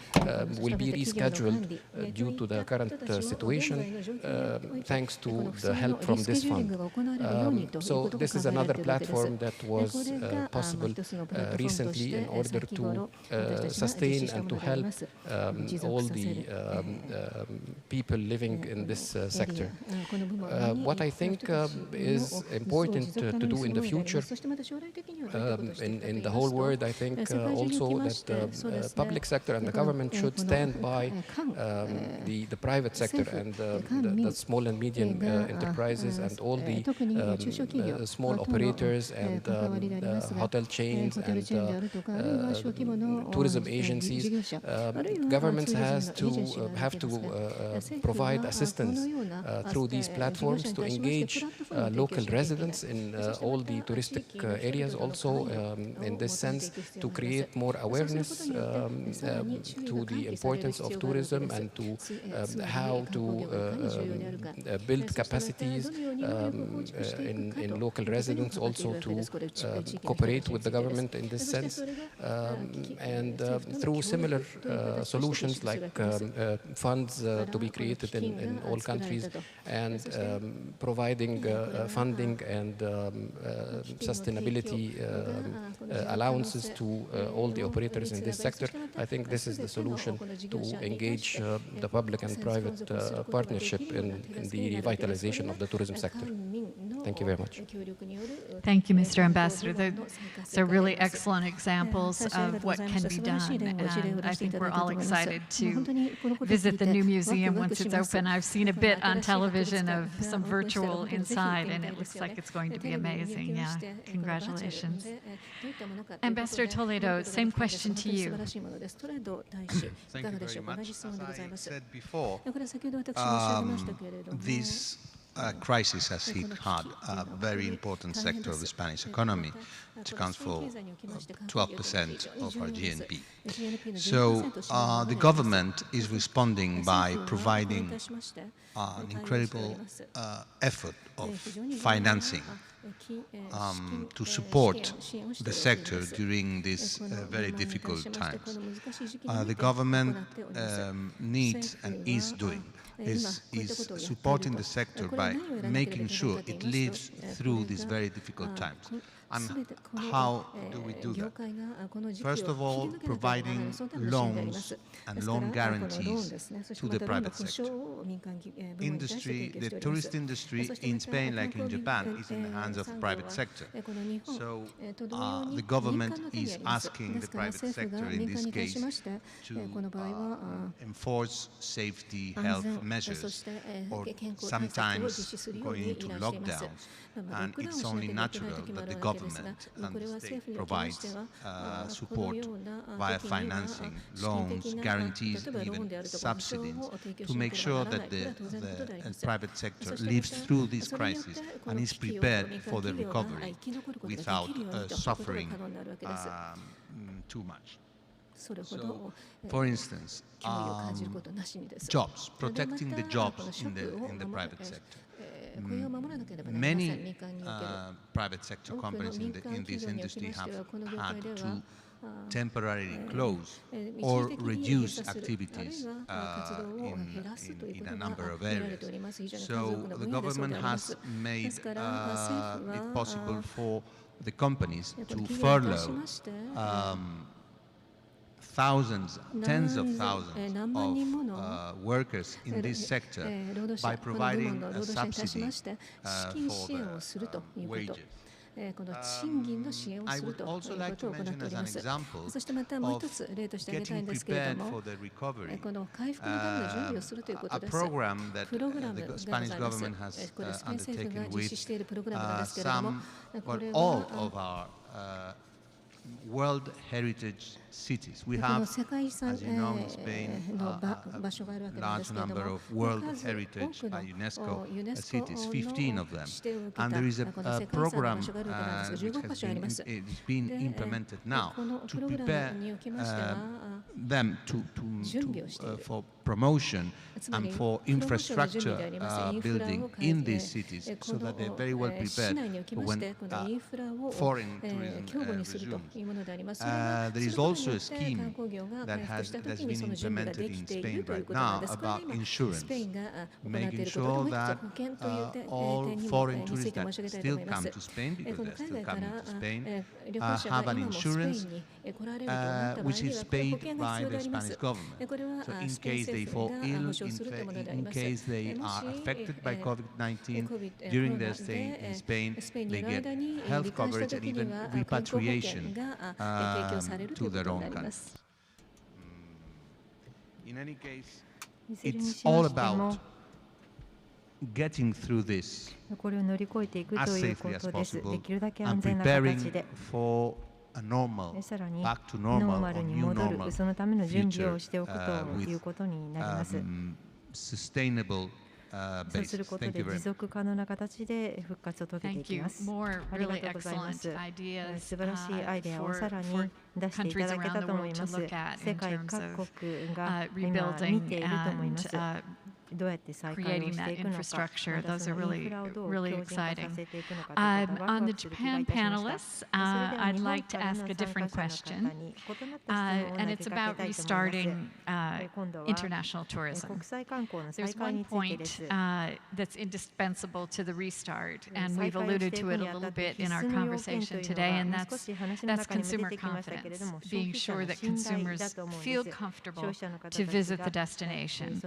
will be rescheduled due to the current situation thanks to the help from this fund. So this is another platform that was possible recently in order to sustain and to help all the people living in this sector. What I think is important to do in the future in the whole world, I think also that the public sector and the government should stand by the private sector and the small and medium enterprises and all the small operators and hotel chains and tourism agencies. Governments have to provide assistance through these platforms to engage local residents in all the touristic areas also in this sense to create more awareness to the importance of tourism and to how to build capacities in local residents also to cooperate with the government in this sense and through similar solutions like funds to be created in all countries and providing funding and sustainability allowances to all the operators in this sector. I think this is the solution to engage the public and private partnership in the revitalization of the tourism sector. Thank you very much. Thank you, Mr. Ambassador. They're really excellent examples of what can be done, and I think we're all excited to visit the new museum once it's open. I've seen a bit on television of some virtual inside, and it looks like it's going to be amazing. Yeah, congratulations. Ambassador Toledo, same question to you. Thank you very much. As I said before, this crisis has hit hard a very important sector of the Spanish economy, which accounts for 12% of our GNP. So the government is responding by providing an incredible effort of financing to support the sector during these very difficult times. The government needs and is supporting the sector by making sure it lives through these very difficult times. And how do we do that? First of all, providing loans and loan guarantees to the private sector. The tourist industry in Spain, like in Japan, is in the hands of the private sector. So the government is asking the private sector, in this case, to enforce safety, health measures, or sometimes going into lockdowns. And it's only natural that the government and the state provides support via financing, loans, guarantees, and even subsidies to make sure that the private sector lives through this crisis and is prepared for the recovery without suffering too much. So, for instance, jobs, protecting the jobs in the private sector. Many private sector companies in this industry have had to temporarily close or reduce activities in a number of areas. So the government has made it possible for the companies to furlough thousands, tens of thousands of workers in this sector by providing a subsidy for wages. この賃金の支援をするということを行っております。そしてまたもう一つ例として挙げたいんですけれども、この回復のための準備をするということです。プログラムがございます。これスペイン政府が実施しているプログラムなんですけれども、これはWorld Heritage Cities. We have, as you know, in Spain, a large number of World Heritage UNESCO cities, 15 of them. And there is a program which has been implemented now to prepare them for promotion and for infrastructure building in these cities so that they're very well prepared for when foreign tourism resumes. There is also a scheme that has been implemented in Spain right now about insurance, making sure that all foreign tourists that still come to Spain, because they're still coming to Spain, have an insurance which is paid by the Spanish government. So in case they fall ill, in case they are affected by COVID-19 during their stay in Spain, they get health coverage and even repatriation to their own country. In any case, it's all about getting through this as safely as possible and preparing for a normal, back to normal or new normal future with sustainable basis. Thank you very much. 持続可能な形で復活を遂げていきます。ありがとうございます。素晴らしいアイデアをさらに出していただけたと思います。世界各国が今見ていると思います。どうやって再開をしていくのか、またそのインフラをどう強靭化させていくのかということが On the Japan panelists, I'd like to ask a different question, and it's about restarting international tourism. There's one point that's indispensable to the restart, and we've alluded to it a little bit in our conversation today, and that's consumer confidence, being sure that consumers feel comfortable to visit the destination.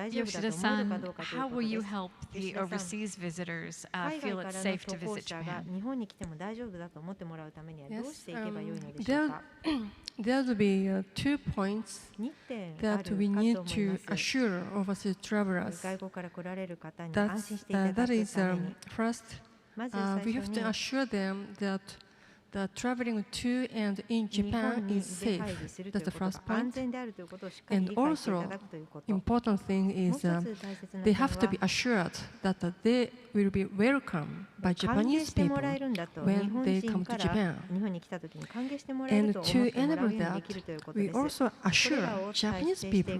Yoshida-san, how will you help the overseas visitors feel it's safe to visit Japan? There'll be 2 points that we need to assure overseas travelers. That is, first, we have to assure them that the traveling to and in Japan is safe. That's the first point. And also, important thing is they have to be assured that they will be welcomed by Japanese people when they come to Japan. And to enable that, we also assure Japanese people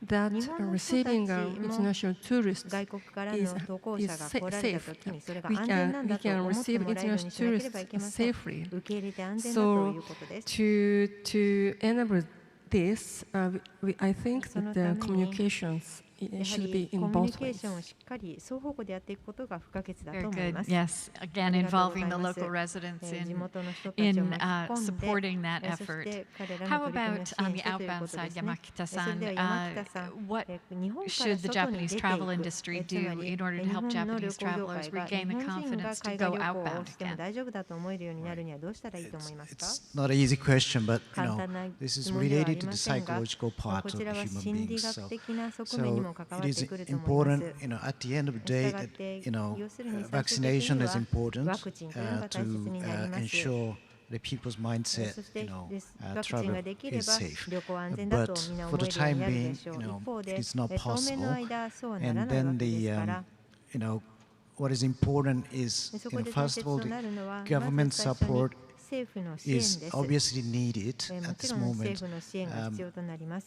that receiving international tourists is safe. We can receive international tourists safely. So to enable this, I think that the communications should be in both ways. Very good. Yes, again, involving the local residents in supporting that effort. How about on the outbound side, Yamakita-san? What should the Japanese travel industry do in order to help Japanese travelers regain the confidence to go outbound again? It's not an easy question, but this is related to the psychological part of human beings. So it is important, at the end of the day, that, vaccination is important to ensure the people's mindset, travel is safe. But for the time being, it is not possible. And then what is important is, first of all, the government support is obviously needed at this moment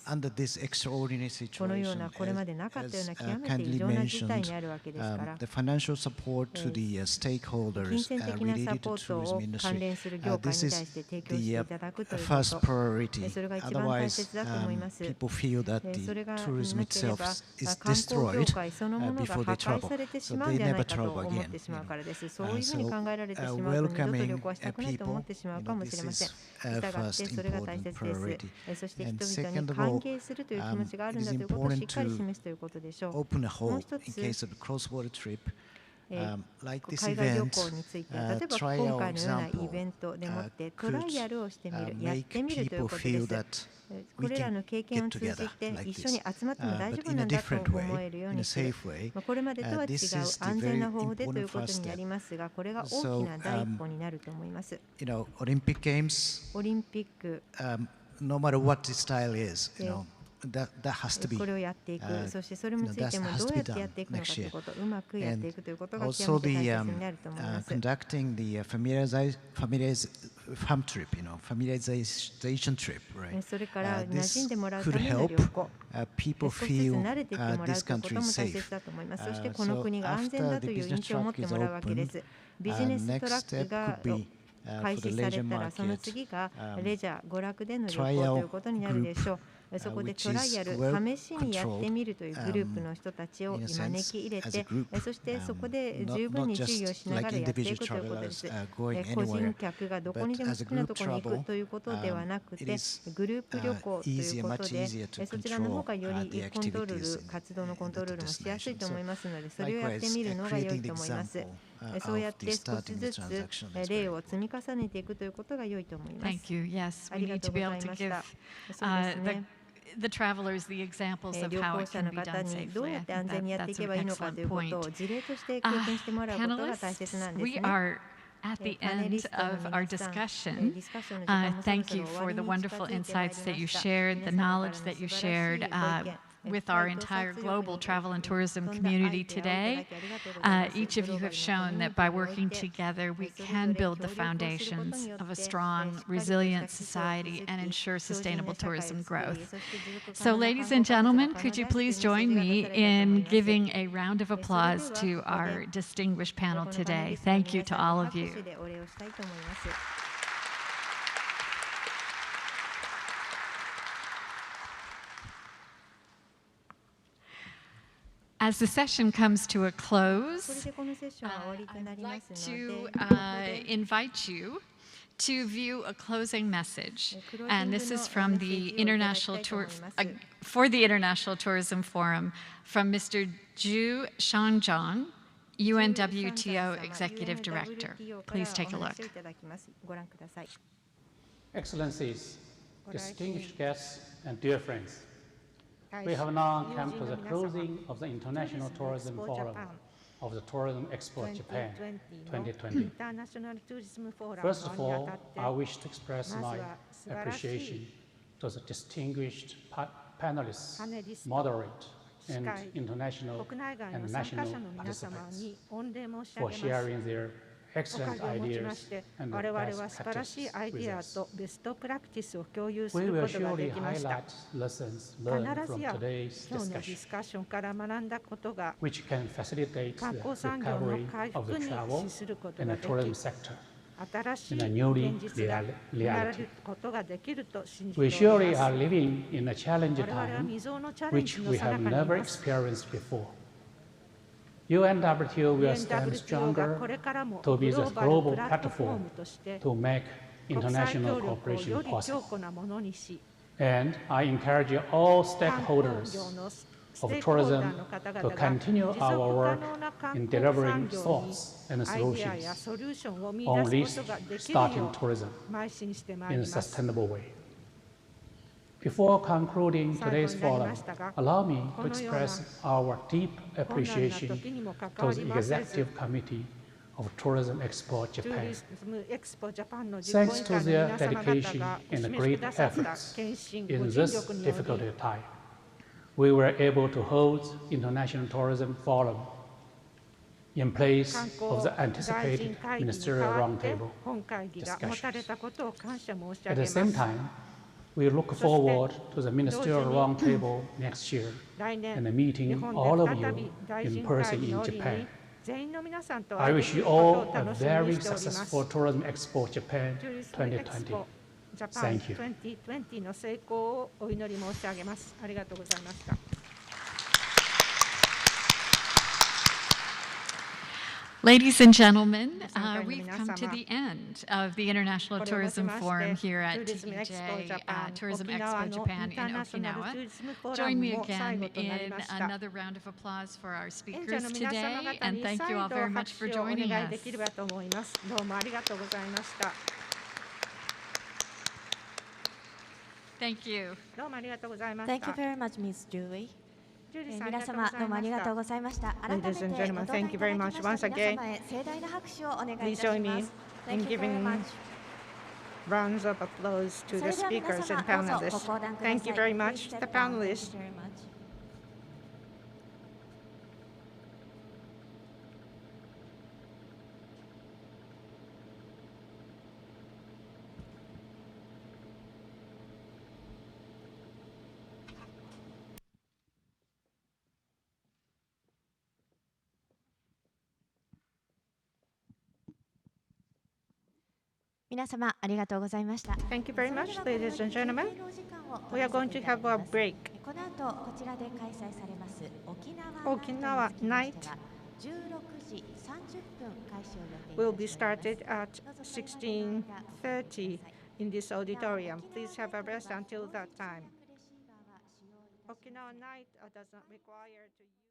under this extraordinary situation. As kindly mentioned, the financial support to the stakeholders related to the tourism industry, this is the first priority. Otherwise, people feel that the tourism itself is destroyed before they travel, so they never travel again. So welcoming people ってしまうかもしれません。したがってそれが大切です。そして人々に歓迎するという気持ちがあるんだということをしっかり示すということでしょう。もう一つ、海外旅行について、例えば今回のようなイベントでもってトライアルをしてみる、やってみるということです。これらの経験を通じて一緒に集まっても大丈夫なんだと思えるようにする。これまでとは違う安全な方法でということになりますが、これが大きな第一歩になると思います。オリンピック、no matter what the style is, that has to be. これをやっていく、そしてそれについてもどうやってやっていくのかということ、うまくやっていくということが極めて大切になると思います。Conducting the familiarization trip, right? それから馴染んでもらうための旅行、少しずつ慣れていってもらうということも大切だと思います。そしてこの国が安全だという印象を持ってもらうわけです。ビジネストラックが開始されたら、その次がレジャー、娯楽での旅行ということになるでしょう。そこでトライアル、試しにやってみるというグループの人たちを招き入れて、そしてそこで十分に注意をしながらやっていくということです。個人客がどこにでも好きなところに行くということではなくて、グループ旅行ということで、そちらの方がよりコントロール、活動のコントロールもしやすいと思いますので、それをやってみるのが良いと思います。そうやって少しずつ例を積み重ねていくということが良いと思います。Thank you. Yes, ありがとうございました。そうですね。the travelers the examples of how it can be done safely. どうやって安全にやっていけばいいのかということを事例として経験してもらうことが大切なんですね。We are at the end of our discussion. Thank you for the wonderful insights that you shared, the knowledge that you shared with our entire global travel and tourism community today. Each of you have shown that by working together, we can build the foundations of a strong, resilient society and ensure sustainable tourism growth. So, ladies and gentlemen, could you please join me in giving a round of applause to our distinguished panel today? Thank you to all of you. As the session comes to a close, I'd like to invite you to view a closing message. And this is from the for the International Tourism Forum from Mr. Ju Shangjong, UNWTO Executive Director. Please take a look. Excellencies, distinguished guests, and dear friends. We have now come to the closing of the International Tourism Forum of the Tourism Expo Japan 2020. First of all, I wish to express my appreciation to the distinguished panelists, moderate, and international and national participants for sharing their excellent ideas and best practices with us. We will surely highlight lessons learned from today's discussion, which can facilitate the recovery of the travel and the tourism sector in a newly reality. We surely are living in a challenging time which we have never experienced before. UNWTO will stand stronger to be the global platform to make international cooperation possible. And I encourage all stakeholders of tourism to continue our work in delivering thoughts and solutions on restarting tourism in a sustainable way. Before concluding today's forum, allow me to express our deep appreciation to the Executive Committee of Tourism Expo Japan. Thanks to their dedication and great efforts in this difficult time, we were able to hold the International Tourism Forum in place of the anticipated ministerial roundtable discussions. At the same time, we look forward to the ministerial roundtable next year and meeting all of you in person in Japan. I wish you all a very successful Tourism Expo Japan 2020. Thank you. Ladies and gentlemen, we've come to the end of the International Tourism Forum here at TEJ Tourism Expo Japan in Okinawa. Join me again in another round of applause for our speakers today, and thank you all very much for joining us. Thank you. Thank you very much, Ms. Dewey. 皆様どうもありがとうございました。改めて Ladies and gentlemen, thank you very much once again. 皆様へ盛大な拍手をお願いいた Please し join ま me す。 in Thank you very giving much. rounds of applause to そ the れでは皆 speakers 様 and どうぞ panelists. ご講談ください。 Thank you very Please much. sit The down. Thank panelists. you very much. 皆様ありがとうございました。 Thank you very much, ladies and gentlemen. We are going to have a break. この後こちらで開催されます沖縄 Night 16時30分開始を予定 will be started at 16:30 in this auditorium. Please have a rest until that time. Okinawa Night does not require to use